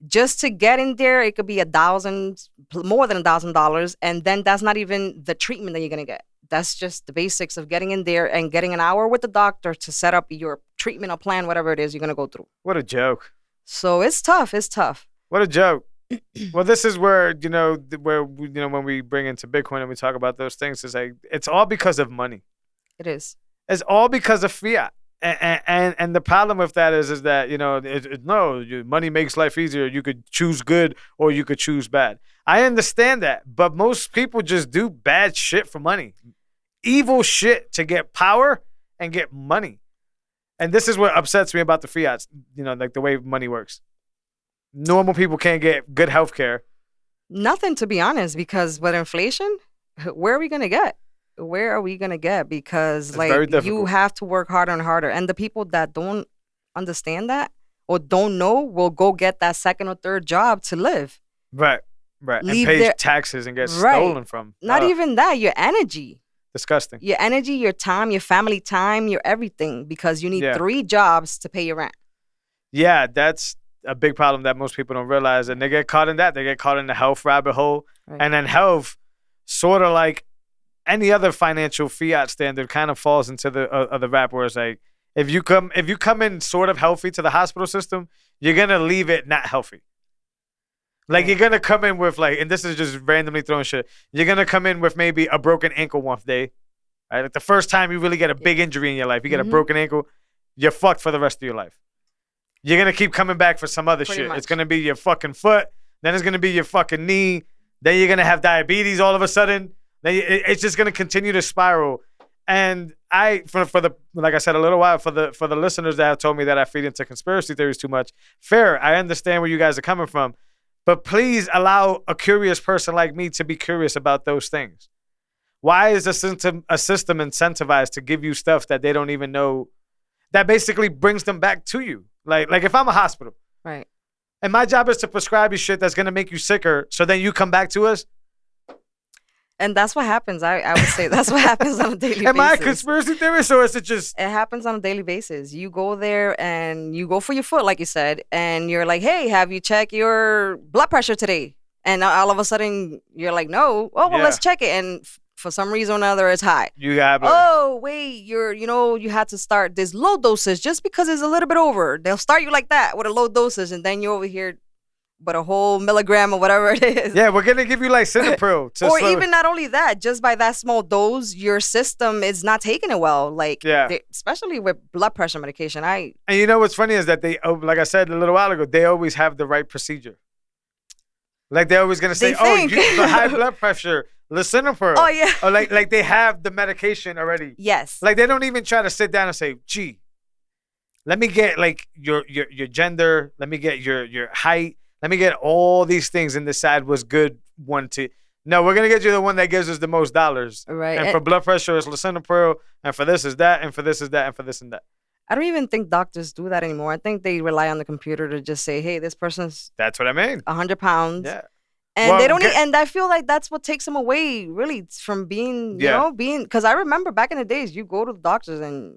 Speaker 2: just to get in there, it could be $1,000, more than $1,000. And then that's not even the treatment that you're going to get. That's just the basics of getting in there and getting an hour with the doctor to set up your treatment or plan, whatever it is you're going to go through.
Speaker 1: What a joke.
Speaker 2: So it's tough. It's tough.
Speaker 1: What a joke. Well, this is where, when we bring into Bitcoin and we talk about those things, it's like, it's all because of money.
Speaker 2: It is.
Speaker 1: It's all because of fiat. And the problem with that is that, money makes life easier. You could choose good or you could choose bad. I understand that, but most people just do bad shit for money. Evil shit to get power and get money. And this is what upsets me about the fiats, like the way money works. Normal people can't get good health care.
Speaker 2: Nothing, to be honest, because with inflation, where are we going to get? Where are we going to get? Because
Speaker 1: It's very
Speaker 2: like you
Speaker 1: difficult.
Speaker 2: have to work harder and harder. And the people that don't understand that or don't know will go get that second or third job to live.
Speaker 1: Right.
Speaker 2: Leave
Speaker 1: and pay
Speaker 2: their-
Speaker 1: taxes and get
Speaker 2: Right.
Speaker 1: stolen from.
Speaker 2: Not even that, your energy.
Speaker 1: Disgusting.
Speaker 2: Your energy, your time, your family time, your everything, because you need
Speaker 1: Yeah.
Speaker 2: 3 jobs to pay your rent.
Speaker 1: Yeah, that's a big problem that most people don't realize. And they get caught in that. They get caught in the health rabbit hole.
Speaker 2: Right.
Speaker 1: And then health, sort of like any other financial fiat standard, kind of falls into the rap where it's like, if you come in sort of healthy to the hospital system, you're going to leave it not healthy. Like,
Speaker 2: Yeah.
Speaker 1: you're going to come in with, like, and this is just randomly throwing shit. You're going to come in with maybe a broken ankle one day, right? Like, the first time you really get a big injury in your life, you get a
Speaker 2: Mhm.
Speaker 1: broken ankle, you're fucked for the rest of your life. You're going to keep coming back for some other
Speaker 2: Pretty
Speaker 1: shit.
Speaker 2: much.
Speaker 1: It's going to be your fucking foot. Then it's going to be your fucking knee. Then you're going to have diabetes all of a sudden. Then it's just going to continue to spiral. And for the like I said a little while, for the listeners that have told me that I feed into conspiracy theories too much, fair. I understand where you guys are coming from. But please allow a curious person like me to be curious about those things. Why is a system incentivized to give you stuff that they don't even know, that basically brings them back to you? Like if I'm a hospital,
Speaker 2: Right.
Speaker 1: and my job is to prescribe you shit that's going to make you sicker, so then you come back to us?
Speaker 2: And that's what happens. I would say that's what happens on a daily basis.
Speaker 1: Am I a conspiracy theorist, or is it just...
Speaker 2: It happens on a daily basis. You go there and you go for your foot, like you said, and you're like, hey, have you checked your blood pressure today? And all of a sudden you're like, no. Oh, well,
Speaker 1: Yeah.
Speaker 2: let's check it. And for some reason or another, it's high.
Speaker 1: You have
Speaker 2: Oh, wait, you had to start this low dosage just because it's a little bit over. They'll start you like that with a low dosage, and then you're over here with a whole milligram or whatever it is.
Speaker 1: Yeah, we're going to give you like Cinepril.
Speaker 2: Or even not only that, just by that small dose, your system is not taking it well. Like,
Speaker 1: Yeah.
Speaker 2: especially with blood pressure medication.
Speaker 1: And you know what's funny is that they, like I said a little while ago, they always have the right procedure. Like, they're always going to say,
Speaker 2: They think.
Speaker 1: the high blood pressure, Lisinopril.
Speaker 2: Oh, yeah.
Speaker 1: Or like they have the medication already.
Speaker 2: Yes.
Speaker 1: Like, they don't even try to sit down and say, gee, let me get like your gender, let me get your height, let me get all these things and decide what's good one to... No, we're going to get you the one that gives us the most dollars.
Speaker 2: Right.
Speaker 1: And for blood pressure, it's Lisinopril, and for this is that, and for this is that, and for this and that.
Speaker 2: I don't even think doctors do that anymore. I think they rely on the computer to just say, hey, this person's
Speaker 1: That's what I mean.
Speaker 2: 100 pounds.
Speaker 1: Yeah.
Speaker 2: And
Speaker 1: Well,
Speaker 2: they don't,
Speaker 1: get-
Speaker 2: and I feel like that's what takes them away, really, from being,
Speaker 1: Yeah.
Speaker 2: because I remember back in the days, you go to the doctors and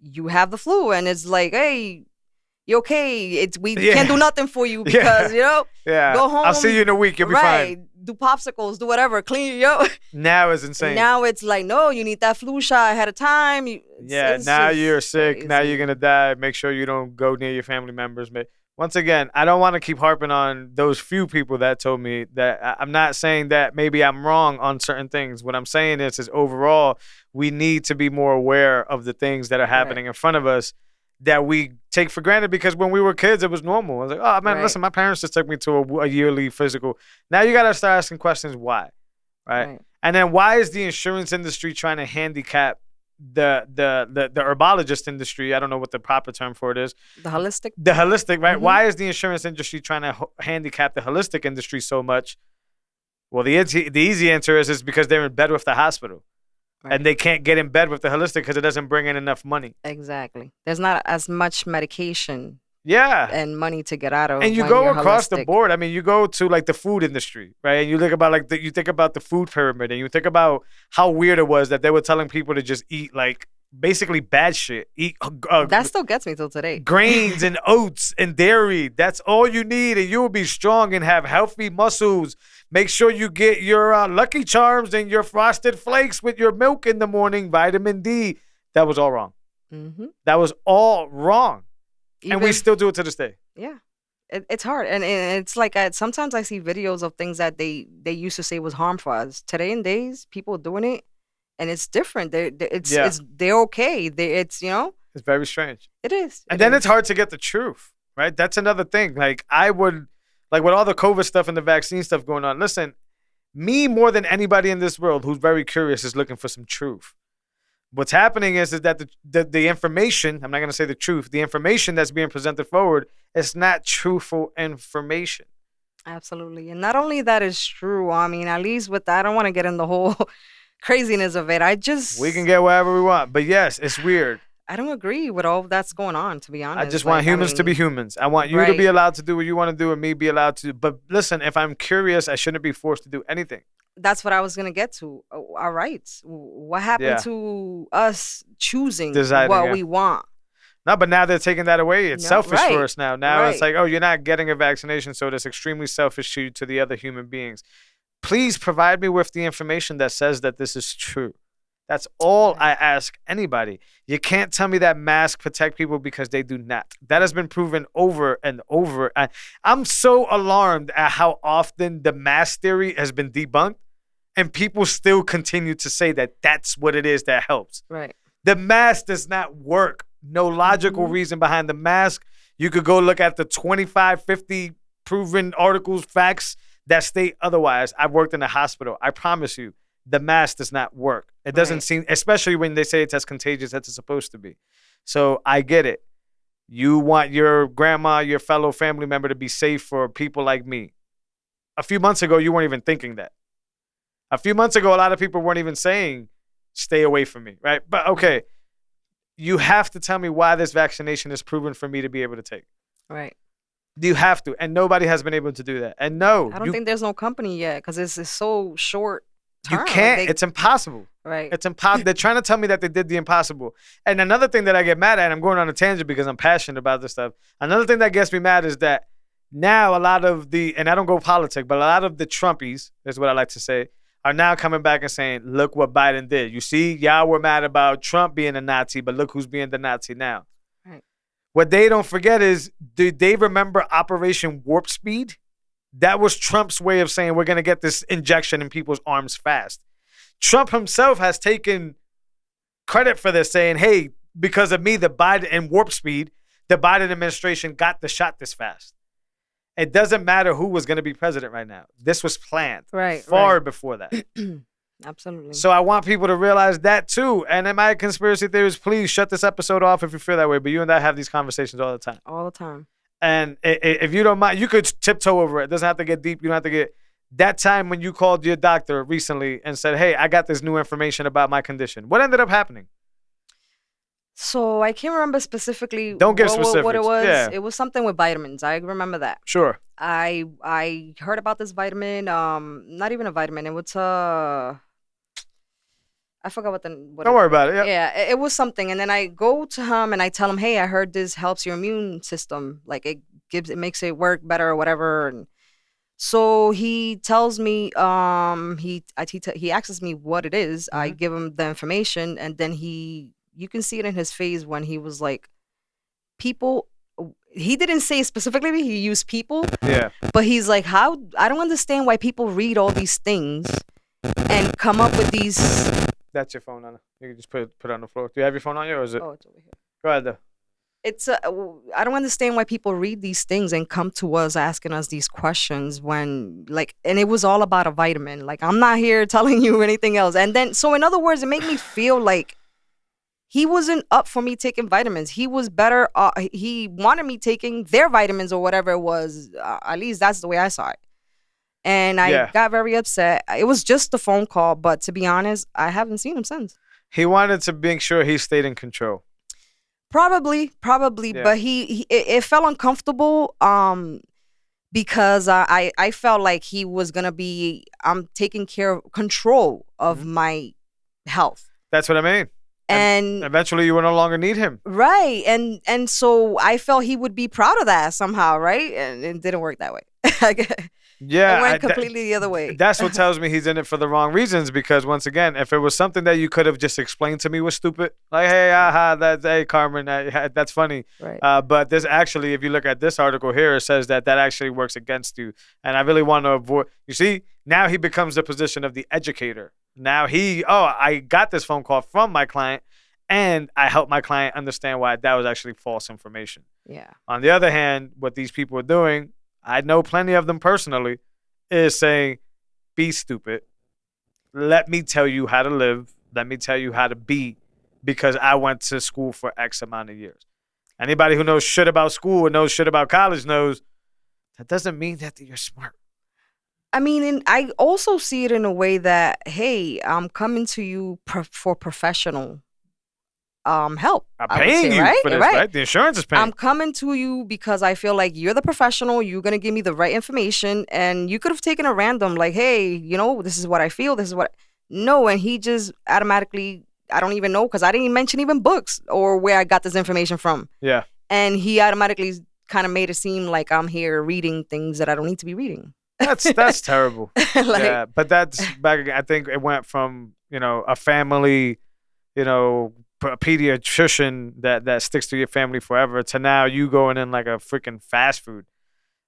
Speaker 2: you have the flu, and it's like, hey, you okay? We
Speaker 1: Yeah.
Speaker 2: can't do nothing for you
Speaker 1: Yeah.
Speaker 2: because,
Speaker 1: Yeah.
Speaker 2: go home.
Speaker 1: I'll see you in a week. You'll be
Speaker 2: right,
Speaker 1: fine.
Speaker 2: do popsicles, do whatever, clean
Speaker 1: Now is insane.
Speaker 2: Now it's like, no, you need that flu shot ahead of time. It's
Speaker 1: now
Speaker 2: just
Speaker 1: you're sick. Now
Speaker 2: crazy.
Speaker 1: you're going to die. Make sure you don't go near your family members. Once again, I don't want to keep harping on those few people that told me that. I'm not saying that maybe I'm wrong on certain things. What I'm saying is overall, we need to be more aware of the things that are happening in front of us that we take for granted because when we were kids, it was normal. I was like, oh, man, listen, my parents just took me to a yearly physical. Now you got to start asking questions why, right? And then why is the insurance industry trying to handicap the herbologist industry? I don't know what the proper term for it is. The holistic, right? Why is the insurance industry trying to handicap the holistic industry so much? Well, the easy answer is because they're in bed with the hospital. Right. And they can't get in bed with the holistic because it doesn't bring in enough money.
Speaker 2: Exactly. There's not as much medication.
Speaker 1: Yeah.
Speaker 2: And money to get out of.
Speaker 1: And you go across the board. I mean, you go to like the food industry, right? And you think about you think about the food pyramid, and you think about how weird it was that they were telling people to just eat like basically bad shit. Eat
Speaker 2: that still gets me till today.
Speaker 1: Grains and oats and dairy. That's all you need, and you will be strong and have healthy muscles. Make sure you get your Lucky Charms and your Frosted Flakes with your milk in the morning. Vitamin D. That was all wrong. Mm-hmm. That was all wrong. And we still do it to this day.
Speaker 2: Yeah. It's hard. And it's like sometimes I see videos of things that they used to say was harm for us. Today and days, people are doing it. And it's different. They're okay. It's, you know.
Speaker 1: It's very strange.
Speaker 2: It is.
Speaker 1: And then it's hard to get the truth, right? That's another thing. Like with all the COVID stuff and the vaccine stuff going on, listen, me more than anybody in this world who's very curious is looking for some truth. What's happening is that the information, I'm not going to say the truth, the information that's being presented forward is not truthful information.
Speaker 2: Absolutely. And not only that is true, I mean, at least with that, I don't want to get in the whole craziness of it.
Speaker 1: We can get wherever we want. But yes, it's weird.
Speaker 2: I don't agree with all that's going on, to be honest.
Speaker 1: I just want humans to be humans. I want you to be allowed to do what you want to do and me be allowed to. But listen, if I'm curious, I shouldn't be forced to do anything.
Speaker 2: That's what I was going to get to. Our rights. What happened to us choosing what we want?
Speaker 1: No, but now they're taking that away. It's selfish for us now. Now it's like, oh, you're not getting a vaccination, so it's extremely selfish to the other human beings. Please provide me with the information that says that this is true. That's all I ask anybody. You can't tell me that masks protect people because they do not. That has been proven over and over. I'm so alarmed at how often the mask theory has been debunked. And people still continue to say that that's what it is that helps.
Speaker 2: Right.
Speaker 1: The mask does not work. No logical reason behind the mask. You could go look at the 25, 50 proven articles, facts that state otherwise. I've worked in a hospital. I promise you, the mask does not work. It doesn't seem, especially when they say it's as contagious as it's supposed to be. So I get it. You want your grandma, your fellow family member to be safe for people like me. A few months ago, you weren't even thinking that. A few months ago, a lot of people weren't even saying, stay away from me, right? But okay, you have to tell me why this vaccination is proven for me to be able to take.
Speaker 2: Right.
Speaker 1: You have to. And nobody has been able to do that. And no.
Speaker 2: I don't think there's no company yet because it's so short term.
Speaker 1: You can't. It's impossible.
Speaker 2: Right.
Speaker 1: It's impossible. They're trying to tell me that they did the impossible. And another thing that I get mad at, and I'm going on a tangent because I'm passionate about this stuff. Another thing that gets me mad is that now a lot of and I don't go politic, but a lot of the Trumpies, is what I like to say, are now coming back and saying, look what Biden did. You see, y'all were mad about Trump being a Nazi, but look who's being the Nazi now.
Speaker 2: Right.
Speaker 1: What they don't forget is, do they remember Operation Warp Speed? That was Trump's way of saying we're going to get this injection in people's arms fast. Trump himself has taken credit for this, saying, hey, because of me, the Biden and Warp Speed, the Biden administration got the shot this fast. It doesn't matter who was going to be president right now. This was planned far before that.
Speaker 2: Absolutely.
Speaker 1: So I want people to realize that too. And in my conspiracy theories, please shut this episode off if you feel that way. But you and I have these conversations all the time.
Speaker 2: All the time.
Speaker 1: And if you don't mind, you could tiptoe over it. It doesn't have to get deep. You don't have to get... That time when you called your doctor recently and said, hey, I got this new information about my condition. What ended up happening?
Speaker 2: So I can't remember specifically
Speaker 1: Don't give specifics.
Speaker 2: What it was.
Speaker 1: Yeah.
Speaker 2: It was something with vitamins. I remember that.
Speaker 1: Sure.
Speaker 2: I heard about this vitamin. Not even a vitamin. It was I forgot what
Speaker 1: Don't worry about it.
Speaker 2: Yeah, it was something. And then I go to him and I tell him, hey, I heard this helps your immune system. Like it makes it work better or whatever. And so he tells me, he asks me what it is. I give him the information, and then you can see it in his face when he was like, people, he didn't say specifically, he used people.
Speaker 1: Yeah.
Speaker 2: But he's like, I don't understand why people read all these things and come up with these.
Speaker 1: That's your phone, Anna. You can just put it on the floor. Do you have your phone on you or is it?
Speaker 2: Oh, it's over here.
Speaker 1: Go ahead, though.
Speaker 2: I don't understand why people read these things and come to us asking us these questions when and it was all about a vitamin. Like, I'm not here telling you anything else. And then, so in other words, it made me feel like he wasn't up for me taking vitamins. He was better. He wanted me taking their vitamins or whatever it was. At least that's the way I saw it. And I got very upset. It was just a phone call, but to be honest, I haven't seen him since.
Speaker 1: He wanted to make sure he stayed in control.
Speaker 2: Probably,
Speaker 1: Yeah.
Speaker 2: but it felt uncomfortable because I felt like he was gonna be taking control of my health.
Speaker 1: That's what I mean.
Speaker 2: And
Speaker 1: eventually, you will no longer need him.
Speaker 2: Right, and so I felt he would be proud of that somehow, right? And it didn't work that way.
Speaker 1: Yeah,
Speaker 2: it went completely the other way.
Speaker 1: That's what tells me he's in it for the wrong reasons. Because once again, if it was something that you could have just explained to me was stupid, like, hey, hey, Carmen, that's funny.
Speaker 2: Right.
Speaker 1: But this actually, if you look at this article here, it says that actually works against you. And I really want to avoid. You see, now he becomes the position of the educator. Now I got this phone call from my client, and I helped my client understand why that was actually false information.
Speaker 2: Yeah.
Speaker 1: On the other hand, what these people are doing, I know plenty of them personally, is saying, be stupid. Let me tell you how to live. Let me tell you how to be, because I went to school for X amount of years. Anybody who knows shit about school or knows shit about college knows that doesn't mean that you're smart.
Speaker 2: I mean, and I also see it in a way that, hey, I'm coming to you for professional help.
Speaker 1: I'm paying you for this, right? The insurance is paying.
Speaker 2: I'm coming to you because I feel like you're the professional. You're going to give me the right information. And you could have taken a random, like, hey, this is what I feel. This is what. No, and he just automatically, I don't even know, because I didn't mention even books or where I got this information from.
Speaker 1: Yeah.
Speaker 2: And he automatically kind of made it seem like I'm here reading things that I don't need to be reading.
Speaker 1: That's terrible. Yeah, but that's back again. I think it went from, a family, a pediatrician that sticks to your family forever to now you going in like a freaking fast food.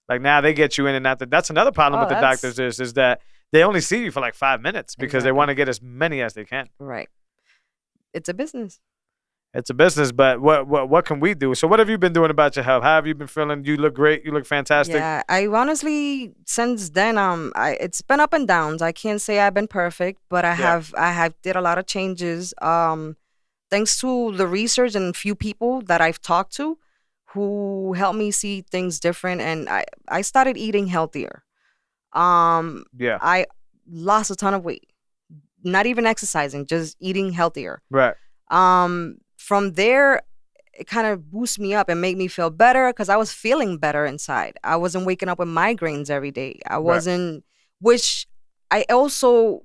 Speaker 1: Like, now they get you in and out. That's another problem with the doctors is that they only see you for like 5 minutes because they want to get as many as they can.
Speaker 2: Right. It's a business.
Speaker 1: It's a business, but what can we do? So what have you been doing about your health? How have you been feeling? You look great. You look fantastic.
Speaker 2: Yeah, I honestly, since then, it's been up and downs. I can't say I've been perfect, but I have did a lot of changes. Thanks to the research and few people that I've talked to who helped me see things different, and I started eating healthier. I lost a ton of weight. Not even exercising, just eating healthier.
Speaker 1: Right.
Speaker 2: From there, it kind of boosted me up and made me feel better because I was feeling better inside. I wasn't waking up with migraines every day. I wasn't, which I also,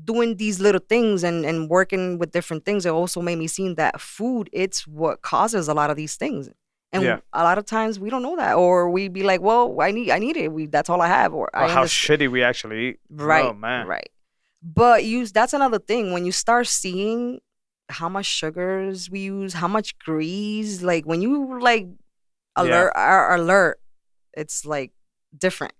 Speaker 2: doing these little things and working with different things, it also made me see that food, it's what causes a lot of these things. And a lot of times we don't know that, or we be like, well, I need it. That's all I have. Or
Speaker 1: how shitty we actually eat.
Speaker 2: Right.
Speaker 1: Oh, man.
Speaker 2: Right. But that's another thing. When you start seeing how much sugars we use, how much grease, like when you are alert, it's like different.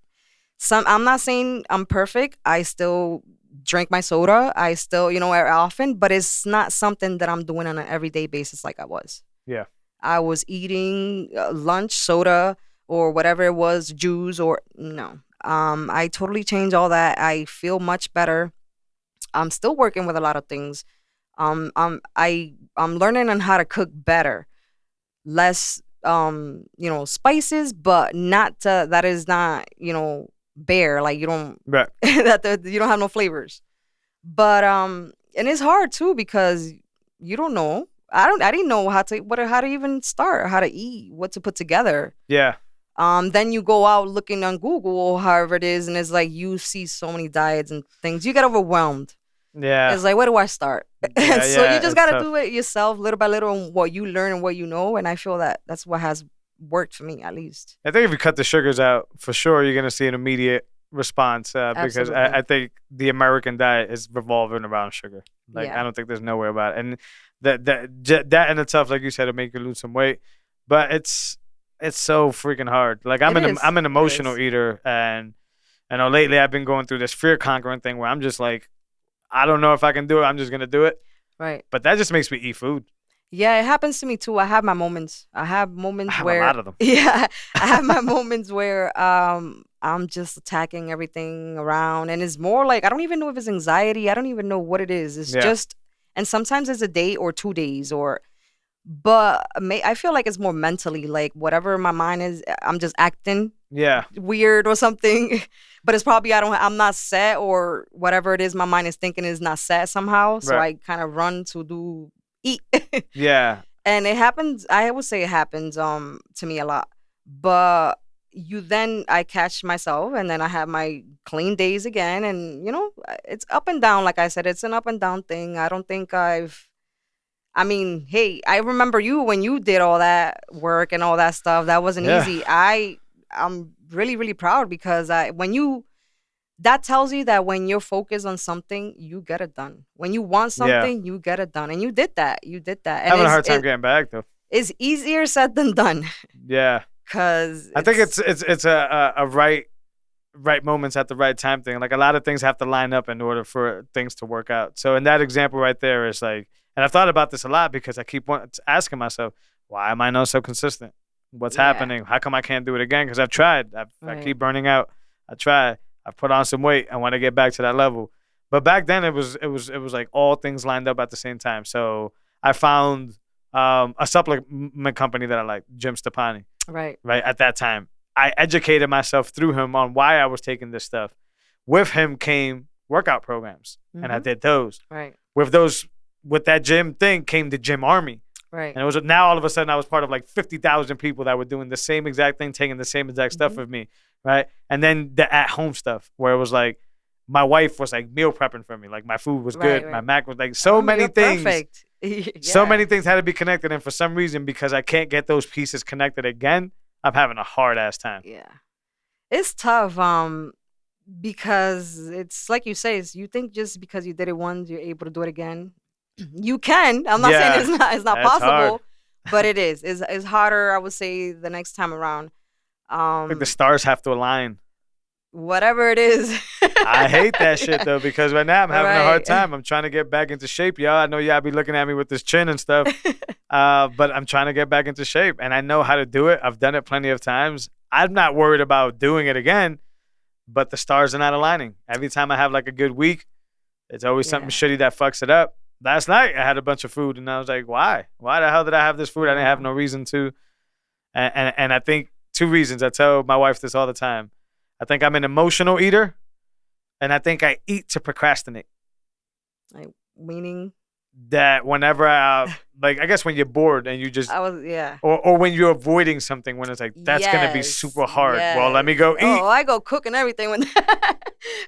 Speaker 2: I'm not saying I'm perfect. I still drink my soda. I still, often, but it's not something that I'm doing on an everyday basis like I was.
Speaker 1: Yeah.
Speaker 2: I was eating lunch, soda, or whatever it was, juice, or no. I totally changed all that. I feel much better. I'm still working with a lot of things. I'm learning on how to cook better, less spices, but that is not bare, like you don't that you don't have no flavors. But and it's hard too because you don't know. I didn't know how to even start, how to eat, what to put together.
Speaker 1: Yeah.
Speaker 2: Then you go out looking on Google or however it is, and it's like you see so many diets and things. You get overwhelmed.
Speaker 1: Yeah.
Speaker 2: It's like, where do I start?
Speaker 1: Yeah,
Speaker 2: so you just got to
Speaker 1: tough.
Speaker 2: do it yourself, little by little, and what you learn and what you know. And I feel that's what has worked for me, at least.
Speaker 1: I think if you cut the sugars out, for sure, you're going to see an immediate response because I think the American diet is revolving around sugar. Like, I don't think there's no way about it. And that in itself, like you said, will make you lose some weight. But it's so freaking hard. Like, I'm an emotional eater, and lately I've been going through this fear conquering thing where I'm just like, I don't know if I can do it. I'm just gonna do it.
Speaker 2: Right.
Speaker 1: But that just makes me eat food.
Speaker 2: Yeah, it happens to me too. I have my moments. I have moments
Speaker 1: I have
Speaker 2: where
Speaker 1: a lot of them.
Speaker 2: yeah, I have my moments where I'm just attacking everything around, and it's more like I don't even know if it's anxiety. I don't even know what it is. It's
Speaker 1: Yeah.
Speaker 2: just, and sometimes it's a day or 2 days but I feel like it's more mentally, like whatever my mind is, I'm just acting
Speaker 1: Yeah.
Speaker 2: weird or something. But it's probably I'm not set, or whatever it is my mind is thinking is not set somehow. So
Speaker 1: Right.
Speaker 2: I kind of run to eat.
Speaker 1: Yeah.
Speaker 2: And it happens, I would say it happens to me a lot. But I catch myself, and then I have my clean days again, and it's up and down. Like I said, it's an up and down thing. I don't think I mean, hey, I remember you when you did all that work and all that stuff. That wasn't
Speaker 1: Yeah.
Speaker 2: easy. I'm really, really proud, because that tells you that when you're focused on something, you get it done. When you want something, you get it done. And you did that. You did that. And
Speaker 1: Having a hard time getting back though.
Speaker 2: it's easier said than done.
Speaker 1: Yeah.
Speaker 2: Because
Speaker 1: I think it's a right moments at the right time thing. Like a lot of things have to line up in order for things to work out. So in that example right there is like, and I've thought about this a lot because I keep asking myself, why am I not so consistent? What's happening? How come I can't do it again? Because I've tried. I keep burning out. I try. I put on some weight. I want to get back to that level. But back then it was like all things lined up at the same time. So I found a supplement company that I like, Jim Stepani.
Speaker 2: right.
Speaker 1: Right at that time, I educated myself through him on why I was taking this stuff. With him came workout programs, and I did those.
Speaker 2: Right.
Speaker 1: With that gym thing came the gym army.
Speaker 2: Right.
Speaker 1: And it was now all of a sudden I was part of like 50,000 people that were doing the same exact thing, taking the same exact stuff with me, right? And then the at-home stuff where it was like my wife was like meal prepping for me, like my food was good, my Mac was like many things.
Speaker 2: Perfect.
Speaker 1: So many things had to be connected, and for some reason, because I can't get those pieces connected again, I'm having a hard ass time.
Speaker 2: Yeah, it's tough. Because it's like you say, you think just because you did it once, you're able to do it again. You can. I'm not saying it's not possible,
Speaker 1: hard.
Speaker 2: but it is. It's harder, I would say, the next time around.
Speaker 1: I think the stars have to align.
Speaker 2: Whatever it is.
Speaker 1: I hate that shit though, because right now I'm having a hard
Speaker 2: Right.
Speaker 1: time. I'm trying to get back into shape, y'all. I know y'all be looking at me with this chin and stuff, but I'm trying to get back into shape, and I know how to do it. I've done it plenty of times. I'm not worried about doing it again, but the stars are not aligning. Every time I have like a good week, it's always something shitty that fucks it up. Last night I had a bunch of food, and I was like, why? Why the hell did I have this food? I didn't have no reason to. And I think 2 reasons. I tell my wife this all the time. I think I'm an emotional eater, and I think I eat to procrastinate.
Speaker 2: Like meaning
Speaker 1: That whenever I guess when you're bored and you just, or when you're avoiding something, when it's like, that's going to be super hard. Well, let me go eat.
Speaker 2: Oh, I go cook and everything when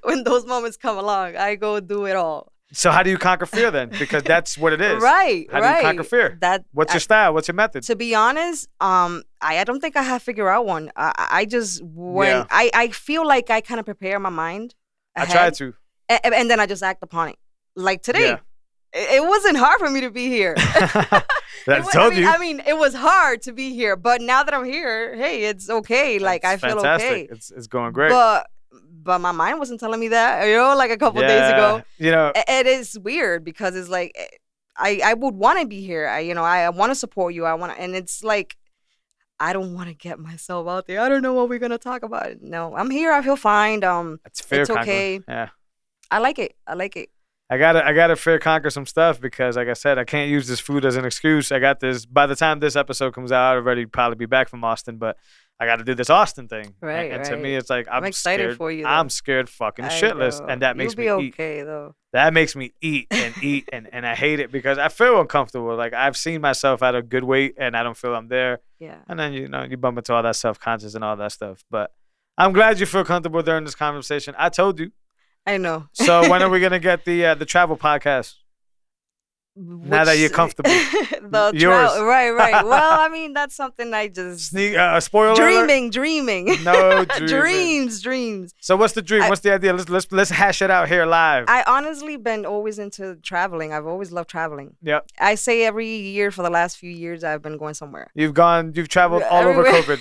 Speaker 2: when those moments come along. I go do it all.
Speaker 1: So how do you conquer fear then? Because that's what it is.
Speaker 2: Right.
Speaker 1: How do you conquer fear? What's your style? What's your method?
Speaker 2: To be honest, I don't think I have figured out one. I just I feel like I kind of prepare my mind ahead,
Speaker 1: I try to,
Speaker 2: and then I just act upon it. Like today, it wasn't hard for me to be here. I mean, it was hard to be here, but now that I'm here, hey, it's okay. Like I feel
Speaker 1: fantastic.
Speaker 2: okay.
Speaker 1: It's going great.
Speaker 2: But my mind wasn't telling me that, like a couple days ago. It is weird because it's like I would want to be here. I want to support you. And it's like I don't want to get myself out there. I don't know what we're gonna talk about. No, I'm here. I feel fine.
Speaker 1: It's fair.
Speaker 2: It's okay.
Speaker 1: Yeah,
Speaker 2: I like it.
Speaker 1: I gotta fair conquer some stuff because, like I said, I can't use this food as an excuse. I got this. By the time this episode comes out, I'll already probably be back from Austin, but I got to do this Austin thing.
Speaker 2: Right.
Speaker 1: And to me, it's like I'm
Speaker 2: excited
Speaker 1: scared
Speaker 2: for you. Though.
Speaker 1: I'm scared fucking shitless, and that makes me
Speaker 2: You'll
Speaker 1: eat.
Speaker 2: be okay though.
Speaker 1: That makes me eat and eat, and I hate it because I feel uncomfortable. Like I've seen myself at a good weight, and I don't feel I'm there.
Speaker 2: Yeah.
Speaker 1: And then you bump into all that self-conscious and all that stuff. But I'm glad you feel comfortable during this conversation. I told you.
Speaker 2: I know.
Speaker 1: So when are we gonna get the travel podcast? Now that you're comfortable. Yours.
Speaker 2: Right. Well, I mean, that's something I just...
Speaker 1: spoiler
Speaker 2: Dreaming.
Speaker 1: No, dreaming.
Speaker 2: Dreams.
Speaker 1: So what's the dream? What's the idea? Let's hash it out here live.
Speaker 2: I honestly been always into traveling. I've always loved traveling.
Speaker 1: Yep.
Speaker 2: I say every year for the last few years, I've been going somewhere.
Speaker 1: You've traveled all over COVID.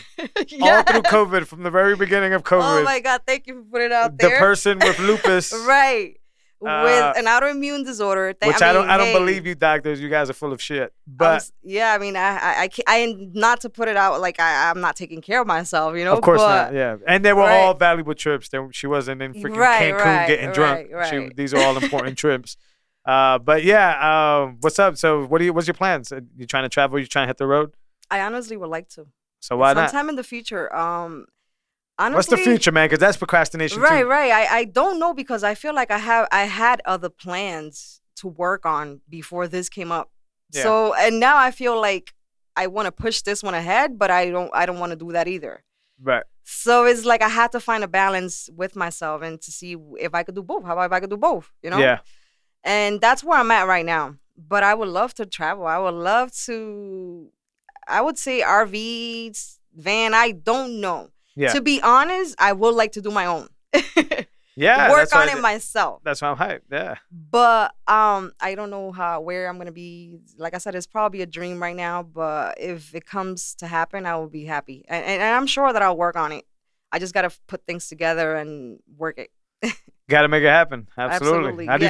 Speaker 1: All through COVID, from the very beginning of COVID.
Speaker 2: Oh my God, thank you for putting it out there.
Speaker 1: The person with lupus.
Speaker 2: Right. with an autoimmune disorder.
Speaker 1: Which I don't believe you doctors. You guys are full of shit. But
Speaker 2: yeah, I mean, I not to put it out like I'm not taking care of myself, you know.
Speaker 1: Of course not. Yeah, and they were
Speaker 2: right.
Speaker 1: all valuable trips. She wasn't in freaking Cancun getting drunk.
Speaker 2: Right.
Speaker 1: These are all important trips. But yeah, what's up? So what's your plans? You trying to travel? You trying to hit the road?
Speaker 2: I honestly would like to.
Speaker 1: So why not?
Speaker 2: Sometime in the future. Honestly,
Speaker 1: what's the future, man? Because that's procrastination too.
Speaker 2: Right. I don't know because I feel like I had other plans to work on before this came up. Yeah. So and now I feel like I want to push this one ahead, but I don't want to do that either.
Speaker 1: Right.
Speaker 2: So it's like I had to find a balance with myself and to see if I could do both. How about if I could do both? You know?
Speaker 1: Yeah.
Speaker 2: And that's where I'm at right now. But I would love to travel. I would love to. I would say RVs, van. I don't know.
Speaker 1: Yeah.
Speaker 2: To be honest, I would like to do my own.
Speaker 1: Yeah.
Speaker 2: Work on it myself.
Speaker 1: That's why I'm hyped. Yeah.
Speaker 2: But I don't know where I'm gonna be. Like I said, it's probably a dream right now. But if it comes to happen, I will be happy. And I'm sure that I'll work on it. I just gotta put things together and work it.
Speaker 1: Got to make it happen. Absolutely. How do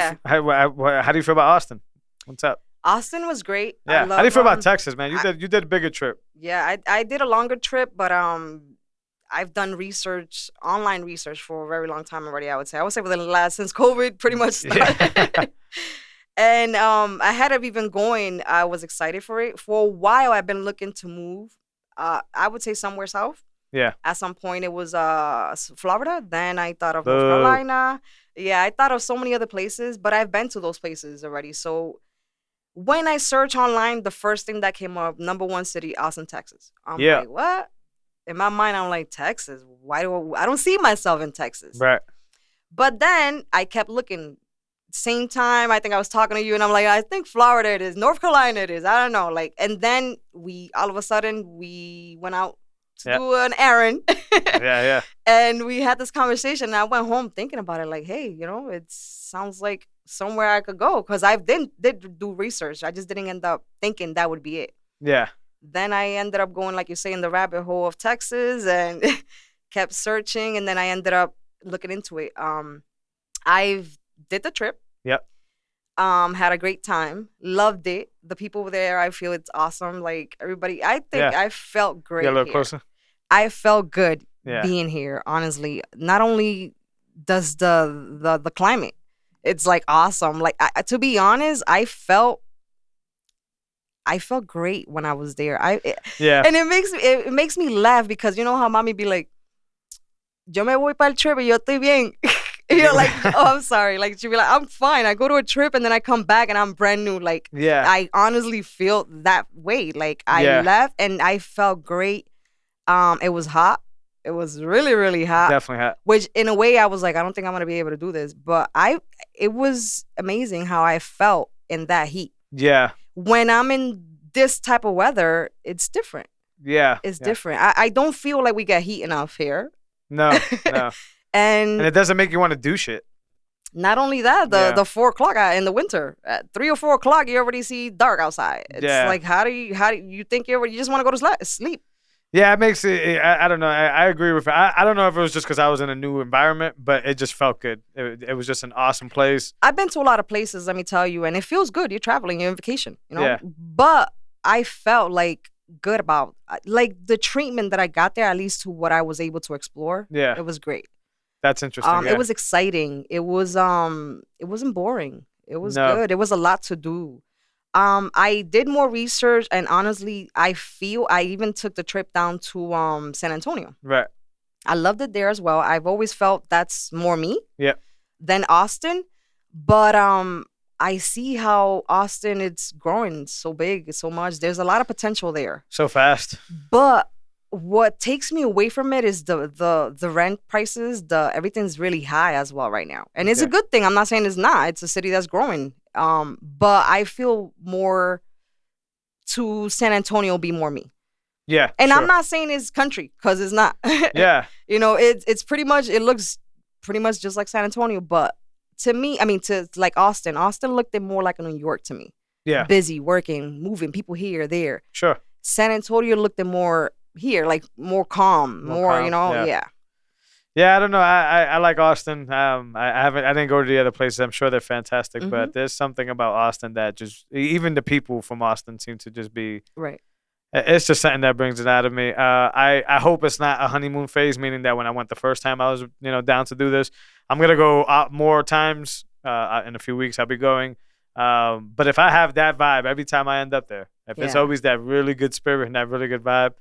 Speaker 1: you feel about Austin? What's up?
Speaker 2: Austin was great.
Speaker 1: Yeah. How do you feel about Texas, man? You did a bigger trip.
Speaker 2: Yeah, I did a longer trip, but I've done online research for a very long time already. I would say within the last since COVID pretty much started. Yeah. And ahead of even going, I was excited for it. For a while, I've been looking to move. I would say somewhere south.
Speaker 1: Yeah.
Speaker 2: At some point, it was Florida. Then I thought of North Carolina. Yeah, I thought of so many other places, but I've been to those places already. So when I search online, the first thing that came up, number one city, Austin, Texas. I'm like, what? In my mind, I'm like, Texas? I don't see myself in Texas.
Speaker 1: Right.
Speaker 2: But then I kept looking. Same time, I think I was talking to you, and I'm like, I think Florida it is. North Carolina it is. I don't know. Like, and then all of a sudden, we went out to do an errand.
Speaker 1: Yeah.
Speaker 2: And we had this conversation, and I went home thinking about it, like, hey, it sounds like somewhere I could go, because I did do research. I just didn't end up thinking that would be it.
Speaker 1: Yeah.
Speaker 2: Then I ended up going, like you say, in the rabbit hole of Texas and kept searching, and then I ended up looking into it. I did the trip.
Speaker 1: Yep.
Speaker 2: Had a great time. Loved it. The people there, I feel it's awesome. Like everybody, I think I felt great.
Speaker 1: Get a little closer.
Speaker 2: I felt good being here, honestly. Not only does the climate, it's like awesome. Like to be honest, I felt great when I was there. And it makes me laugh, because you know how mommy be like, yo me voy para el trip y yo estoy bien. You're like, oh, I'm sorry. Like, she'd be like, I'm fine. I go to a trip and then I come back and I'm brand new. Like, I honestly feel that way. Like, I left and I felt great. It was hot. It was really, really hot.
Speaker 1: Definitely hot.
Speaker 2: Which, in a way, I was like, I don't think I'm going to be able to do this. But it was amazing how I felt in that heat. Yeah. When I'm in this type of weather, it's different. Yeah. It's different. I don't feel like we get heat enough here.
Speaker 1: No. And it doesn't make you want to do shit.
Speaker 2: Not only that, the 4 o'clock in the winter, at 3 or 4 o'clock, you already see dark outside. It's like, how do you think you just want to go to sleep?
Speaker 1: Yeah, it makes it. I don't know. I agree with it. I don't know if it was just because I was in a new environment, but it just felt good. It was just an awesome place.
Speaker 2: I've been to a lot of places, let me tell you, and it feels good. You're traveling, you're on vacation, Yeah. But I felt like good about like the treatment that I got there, at least to what I was able to explore. Yeah, it was great. That's interesting. It was exciting. It wasn't boring. It was good. It was a lot to do. I did more research, and honestly, I feel I even took the trip down to San Antonio. Right. I loved it there as well. I've always felt that's more me. Yeah. Than Austin, but I see how Austin it's growing so big, so much. There's a lot of potential there.
Speaker 1: So fast.
Speaker 2: But what takes me away from it is the rent prices. Everything's really high as well right now, and it's a good thing. I'm not saying it's not. It's a city that's growing. But I feel more to San Antonio be more me. Yeah, and sure. I'm not saying it's country, because it's not. Yeah, it's pretty much. It looks pretty much just like San Antonio, but to me, I mean, to like Austin looked more like a New York to me. Yeah, busy, working, moving, people here, there. Sure. San Antonio looked more here, like more calm, more calm, yeah.
Speaker 1: Yeah, I don't know. I like Austin. I didn't go to the other places. I'm sure they're fantastic,
Speaker 2: Mm-hmm.
Speaker 1: but there's something about Austin that just even the people from Austin seem to just be.
Speaker 2: Right.
Speaker 1: It's just something that brings it out of me. I hope it's not a honeymoon phase, meaning that when I went the first time I was down to do this. I'm gonna go out more times. In a few weeks I'll be going. But if I have that vibe every time I end up there, if it's
Speaker 2: Yeah.
Speaker 1: always that really good spirit and that really good vibe.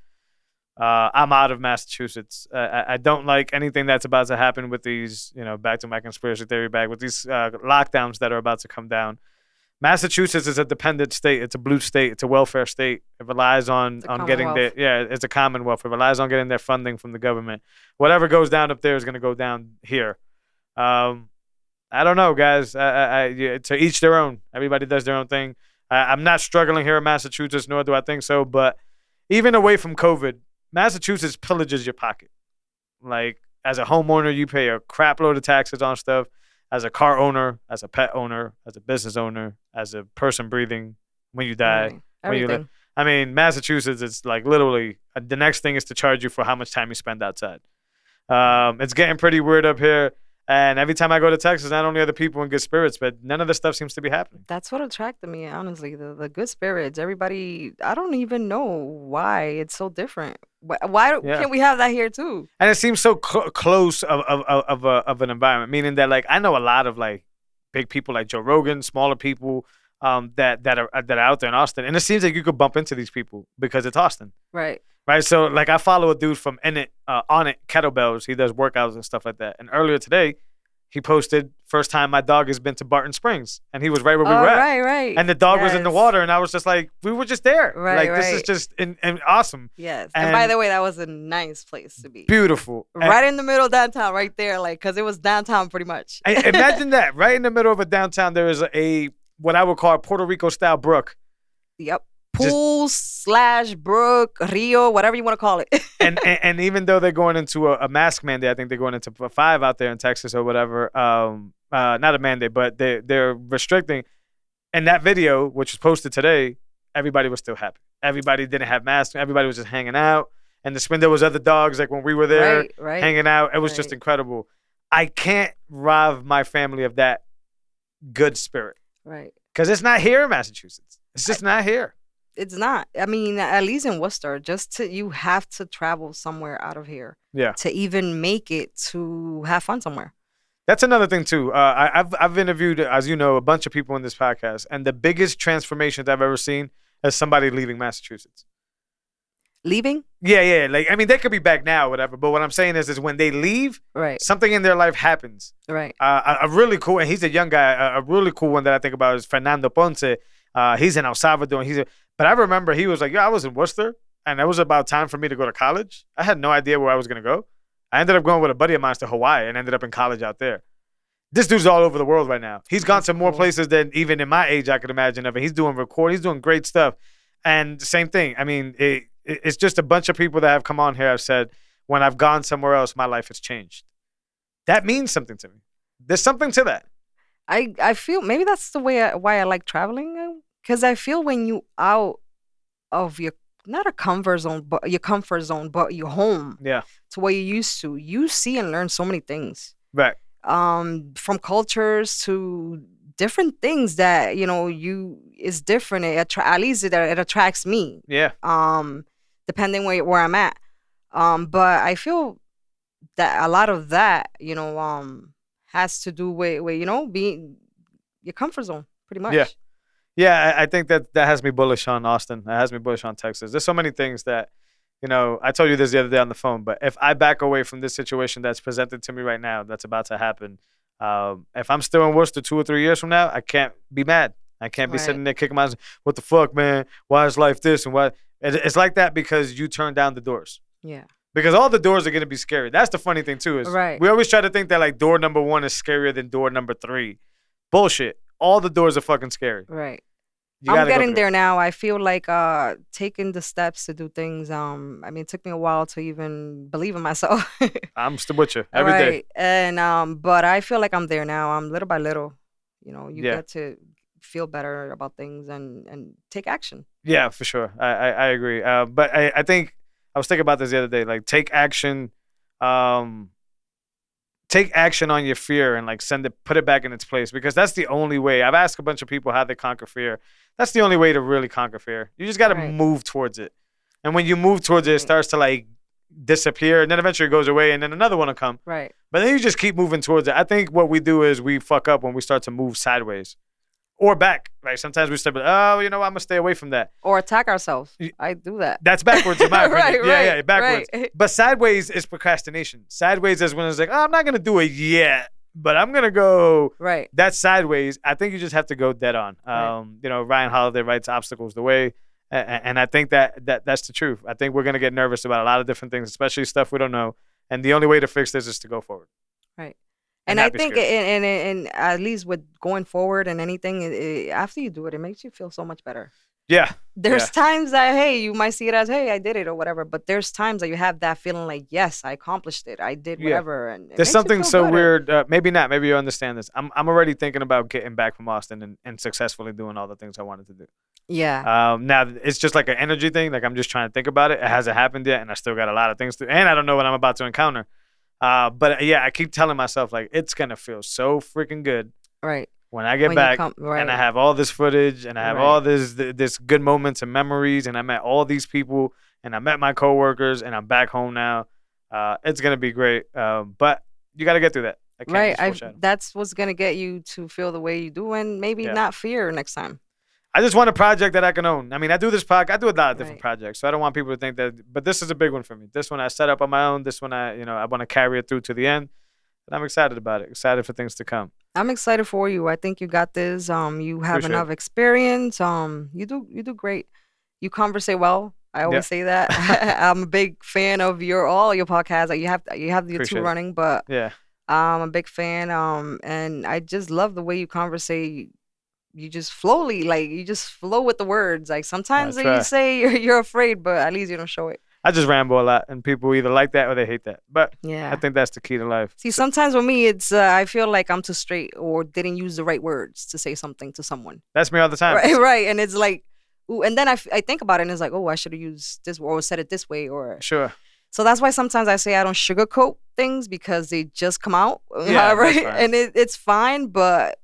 Speaker 1: I'm out of Massachusetts. I don't like anything that's about to happen with these, back to my conspiracy theory bag, with these lockdowns that are about to come down. Massachusetts is a dependent state. It's a blue state. It's a welfare state. It relies on
Speaker 2: It's a
Speaker 1: getting their,
Speaker 2: commonwealth.
Speaker 1: it's a commonwealth. It relies on getting their funding from the government. Whatever goes down up there is going to go down here. I don't know, guys. To each their own. Everybody does their own thing. I'm not struggling here in Massachusetts, nor do I think so. But even away from COVID, Massachusetts pillages your pocket. Like, as a homeowner, you pay a crap load of taxes on stuff. As a car owner, as a pet owner, as a business owner, as a person breathing when you die,
Speaker 2: Right.
Speaker 1: when you live.
Speaker 2: Everything.
Speaker 1: I mean, Massachusetts, it's like literally the next thing is to charge you for how much time you spend outside. It's getting pretty weird up here. And every time I go to Texas, not only are the people in good spirits, but none of this stuff seems to be happening.
Speaker 2: That's what attracted me, honestly. The good spirits. Everybody. I don't even know why it's so different. Why
Speaker 1: Yeah.
Speaker 2: can't we have that here too?
Speaker 1: And it seems so close of an environment, meaning that like I know a lot of like big people like Joe Rogan, smaller people that are out there in Austin, and it seems like you could bump into these people because it's Austin,
Speaker 2: Right.
Speaker 1: right? So like I follow a dude from On It Kettlebells. He does workouts and stuff like that. And earlier today, he posted first time my dog has been to Barton Springs, and he was right where we were at.
Speaker 2: Right.
Speaker 1: And the dog was in the
Speaker 2: Yes.
Speaker 1: water, and I was just like, we were just there.
Speaker 2: Right,
Speaker 1: Like this is
Speaker 2: right.
Speaker 1: just awesome,
Speaker 2: Yes. And by
Speaker 1: And-
Speaker 2: the way, that was a nice place to be.
Speaker 1: beautiful. And-
Speaker 2: Right in the middle of downtown, right there, like, because it was downtown pretty much.
Speaker 1: Imagine that right in the middle of a downtown, there is a what I would call a Puerto Rico style brook,
Speaker 2: Yep.
Speaker 1: Just-
Speaker 2: Pool / brook, Rio, whatever you want to call it.
Speaker 1: and even though they're going into a mask mandate, I think they're going into 5 out there in Texas or whatever. Not a mandate, but they're restricting. And that video, which was posted today, everybody was still happy. Everybody didn't have masks. Everybody was just hanging out. And there was other dogs like when we were there
Speaker 2: right.
Speaker 1: hanging out. It was just
Speaker 2: Right.
Speaker 1: incredible. I can't rob my family of that good spirit
Speaker 2: Right.
Speaker 1: because it's not here in Massachusetts. It's just not here.
Speaker 2: It's not. I mean, at least in Worcester, you have to travel somewhere out of here
Speaker 1: Yeah.
Speaker 2: to even make it to have fun somewhere.
Speaker 1: That's another thing too. I've interviewed, as you know, a bunch of people in this podcast, and the biggest transformations I've ever seen is somebody leaving Massachusetts.
Speaker 2: Leaving?
Speaker 1: Yeah. Like I mean, they could be back now, or whatever. But what I'm saying is when they leave,
Speaker 2: Right.
Speaker 1: something in their life happens.
Speaker 2: Right.
Speaker 1: A really cool, and he's a young guy. A really cool one that I think about is Fernando Ponce. He's in El Salvador. But I remember he was like, "Yeah, I was in Worcester, and it was about time for me to go to college. I had no idea where I was gonna go. I ended up going with a buddy of mine to Hawaii, and ended up in college out there. This dude's all over the world right now. He's gone
Speaker 2: That's
Speaker 1: to more
Speaker 2: cool.
Speaker 1: places than even in my age I could imagine of. And he's doing recording. He's doing great stuff. And same thing. I mean, it's just a bunch of people that have come on here have said, when I've gone somewhere else, my life has changed. That means something to me. There's something to that.
Speaker 2: I feel maybe that's the way why I like traveling, because I feel when you out of your not a comfort zone, but your home
Speaker 1: Yeah.
Speaker 2: to what you used to, you see and learn so many things.
Speaker 1: Right.
Speaker 2: From cultures to different things that is different. At least it attracts me.
Speaker 1: Yeah.
Speaker 2: Depending where I'm at. But I feel that a lot of that, has to do with being your comfort zone, pretty much.
Speaker 1: Yeah. Yeah, I think that has me bullish on Austin. That has me bullish on Texas. There's so many things that, I told you this the other day on the phone, but if I back away from this situation that's presented to me right now, that's about to happen, if I'm still in Worcester 2 or 3 years from now, I can't be mad. I can't be
Speaker 2: Right.
Speaker 1: sitting there kicking my, what the fuck, man? Why is life this and what? It's like that because you turn down the doors.
Speaker 2: Yeah.
Speaker 1: Because all the doors are going to be scary. That's the funny thing, too, is
Speaker 2: Right.
Speaker 1: we always try to think that, like, door number 1 is scarier than door number 3. Bullshit. All the doors are fucking scary.
Speaker 2: Right.
Speaker 1: You
Speaker 2: I'm
Speaker 1: gotta go
Speaker 2: getting
Speaker 1: through
Speaker 2: there now. I feel like taking the steps to do things. I mean, it took me a while to even believe in myself.
Speaker 1: it. I'm still with you every day.
Speaker 2: Right. And but I feel like I'm there now. I'm little by little. You
Speaker 1: Yeah.
Speaker 2: get to feel better about things and take action.
Speaker 1: Yeah, for sure. I agree. But I think I was thinking about this the other day. Like, take action. take action on your fear and like put it back in its place, because that's the only way. I've asked a bunch of people how they conquer fear. That's the only way to really conquer fear. You just got to move towards it. And when you move towards it, it starts to like disappear, and then eventually it goes away, and then another one will come.
Speaker 2: Right.
Speaker 1: But then you just keep moving towards it. I think what we do is we fuck up when we start to move sideways or back. Like sometimes we start, oh, I'm gonna stay away from that.
Speaker 2: Or attack ourselves. I do that.
Speaker 1: That's backwards in my opinion. Yeah, backwards.
Speaker 2: Right.
Speaker 1: But sideways is procrastination. Sideways is when it's like, oh, I'm not gonna do it yet, but I'm gonna go.
Speaker 2: Right.
Speaker 1: That's sideways. I think you just have to go dead on. Ryan Holiday writes "Obstacles the way." And I think that's the truth. I think we're going to get nervous about a lot of different things, especially stuff we don't know. And the only way to fix this is to go forward.
Speaker 2: Right. And I think, and at least with going forward and anything, after you do it, it makes you feel so much better.
Speaker 1: Yeah.
Speaker 2: There's times that, hey, you might see it as, hey, I did it or whatever. But there's times that you have that feeling like, yes, I accomplished it. I did whatever. And
Speaker 1: there's something so weird. Maybe not. Maybe you understand this. I'm already thinking about getting back from Austin and successfully doing all the things I wanted to do.
Speaker 2: Yeah.
Speaker 1: Now, it's just like an energy thing. Like I'm just trying to think about it. It hasn't happened yet. And I still got a lot of things to do. And I don't know what I'm about to encounter. But yeah, I keep telling myself, like, it's going to feel so freaking good.
Speaker 2: Right.
Speaker 1: When I get back and I have all this footage and I have all this good moments and memories, and I met all these people and I met my coworkers and I'm back home now, it's going to be great. But you got to get through that.
Speaker 2: That's what's going to get you to feel the way you do, and maybe not fear next time.
Speaker 1: I just want a project that I can own. I mean, I do this podcast. I do a lot of different projects, so I don't want people to think that. But this is a big one for me. This one I set up on my own. This one I want to carry it through to the end. And I'm excited about it. Excited for things to come.
Speaker 2: I'm excited for you. I think you got this. You have enough experience. You do great. You conversate well. I always say that. I'm a big fan of all your podcasts. You have your two running, but I'm a big fan. And I just love the way you conversate. You just flow with the words. Like sometimes you say you're afraid, but at least you don't show it.
Speaker 1: I just ramble a lot, and people either like that or they hate that. But I think that's the key to life.
Speaker 2: See, sometimes with me, it's I feel like I'm too straight or didn't use the right words to say something to someone.
Speaker 1: That's me all the time.
Speaker 2: Right. And it's like, ooh, and then I think about it, and it's like, oh, I should have used this or said it this way.
Speaker 1: Sure.
Speaker 2: So that's why sometimes I say I don't sugarcoat things because they just come out.
Speaker 1: Yeah,
Speaker 2: right. And it's fine, but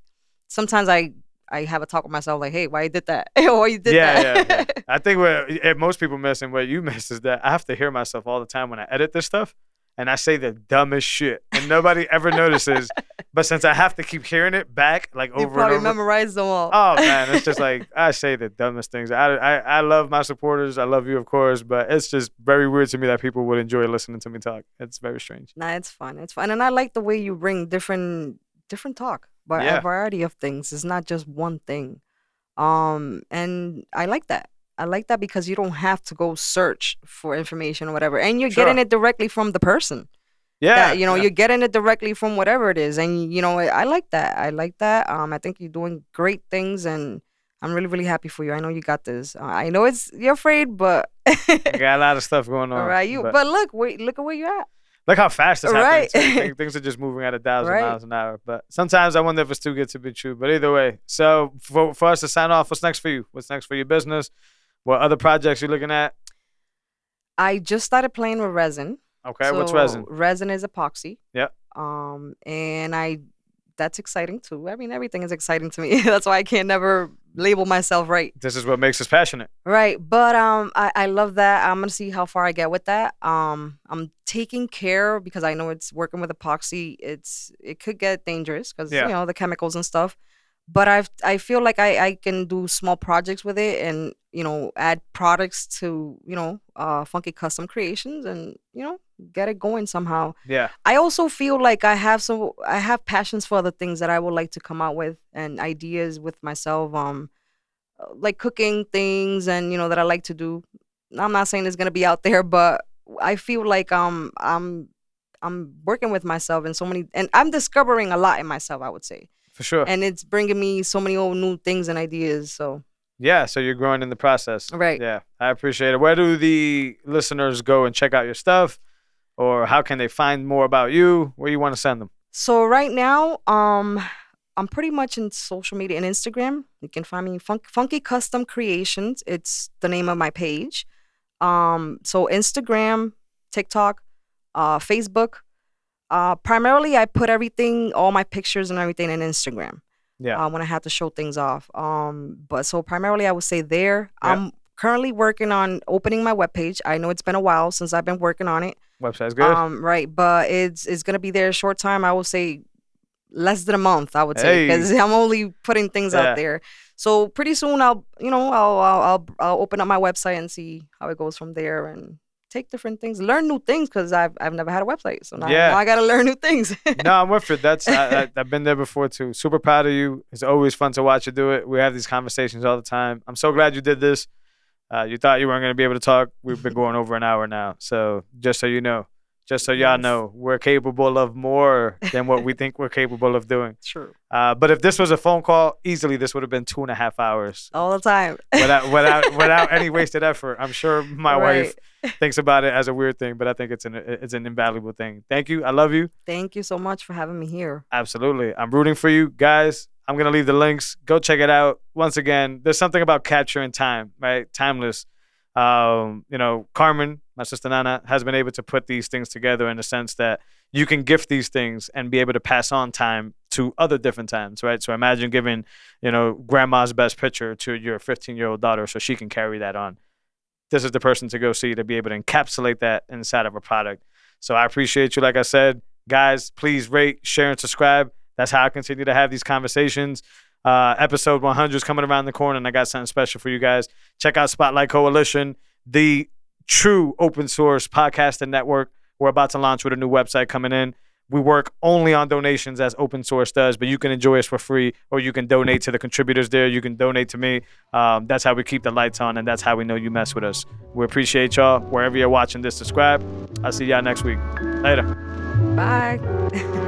Speaker 2: sometimes I have a talk with myself like, hey, why you did that? Why you did that?
Speaker 1: Yeah. I think what most people miss and what you miss is that I have to hear myself all the time when I edit this stuff, and I say the dumbest shit, and nobody ever notices. But since I have to keep hearing it back, like over and over. You
Speaker 2: probably memorize them all.
Speaker 1: Oh, man, it's just like I say the dumbest things. I love my supporters. I love you, of course, but it's just very weird to me that people would enjoy listening to me talk. It's very strange.
Speaker 2: Nah, it's fun. It's fun. And I like the way you bring different talk. But a variety of things. It's not just one thing. And I like that. I like that because you don't have to go search for information or whatever. And you're getting it directly from the person.
Speaker 1: Yeah.
Speaker 2: You're getting it directly from whatever it is. And, I like that. I think you're doing great things, and I'm really, really happy for you. I know you got this. I know you're afraid, but...
Speaker 1: You got a lot of stuff going on.
Speaker 2: All right. But look at where you're at.
Speaker 1: Look how fast it's happening. Things are just moving at 1,000 miles an hour. But sometimes I wonder if it's too good to be true. But either way, so for us to sign off, what's next for you? What's next for your business? What other projects you're looking at?
Speaker 2: I just started playing with resin.
Speaker 1: Okay, what's resin?
Speaker 2: Resin is epoxy.
Speaker 1: Yep.
Speaker 2: And that's exciting too. I mean, everything is exciting to me. That's why I can't never label myself right.
Speaker 1: This is what makes us passionate.
Speaker 2: Right. But I love that. I'm going to see how far I get with that. I'm taking care because I know it's working with epoxy. It could get dangerous because, the chemicals and stuff. But I feel like I can do small projects with it and, add products to, Funky Custom Creations and, get it going somehow.
Speaker 1: Yeah.
Speaker 2: I also feel like I have passions for other things that I would like to come out with and ideas with myself, like cooking things and, that I like to do. I'm not saying it's going to be out there, but I feel like I'm working with myself in so many, and I'm discovering a lot in myself, I would say.
Speaker 1: For sure.
Speaker 2: And it's bringing me so many old new things and ideas, so.
Speaker 1: Yeah, so you're growing in the process.
Speaker 2: Right.
Speaker 1: Yeah, I appreciate it. Where do the listeners go and check out your stuff? Or how can they find more about you? Where you want to send them? So
Speaker 2: right now, I'm pretty much in social media and Instagram. You can find me Funky Custom Creations. It's the name of my page. So Instagram, TikTok, Facebook. Primarily, I put everything, all my pictures and everything in Instagram.
Speaker 1: Yeah.
Speaker 2: When I had to show things off. But so primarily, I would say there.
Speaker 1: Yeah.
Speaker 2: I'm currently working on opening my webpage. I know it's been a while since I've been working on it.
Speaker 1: Website's good.
Speaker 2: Right, but it's gonna be there a short time. I will say less than a month. I would say because I'm only putting things out there. So pretty soon I'll open up my website and see how it goes from there and take different things, learn new things because I've never had a website. So now I got to learn new things.
Speaker 1: No, I'm with it. I've been there before too. Super proud of you. It's always fun to watch you do it. We have these conversations all the time. I'm so glad you did this. You thought you weren't going to be able to talk. We've been going over an hour now. So just so you know, just so y'all know, we're capable of more than what we think we're capable of doing.
Speaker 2: True.
Speaker 1: But if this was a phone call, easily this would have been 2.5 hours.
Speaker 2: All the time.
Speaker 1: without any wasted effort. I'm sure my wife thinks about it as a weird thing, but I think it's an invaluable thing. Thank you. I love you.
Speaker 2: Thank you so much for having me here.
Speaker 1: Absolutely. I'm rooting for you guys. I'm going to leave the links. Go check it out. Once again, there's something about capturing time, right? Timeless. Carmen, my sister Nana, has been able to put these things together in the sense that you can gift these things and be able to pass on time to other different times, right? So imagine giving, grandma's best picture to your 15-year-old daughter so she can carry that on. This is the person to go see to be able to encapsulate that inside of a product. So I appreciate you. Like I said, guys, please rate, share, and subscribe. That's how I continue to have these conversations. Episode 100 is coming around the corner, and I got something special for you guys. Check out Spotlight Coalition, the true open source podcast and network. We're about to launch with a new website coming in. We work only on donations as open source does, but you can enjoy us for free, or you can donate to the contributors there. You can donate to me. That's how we keep the lights on, and that's how we know you mess with us. We appreciate y'all. Wherever you're watching this, subscribe. I'll see y'all next week. Later.
Speaker 2: Bye.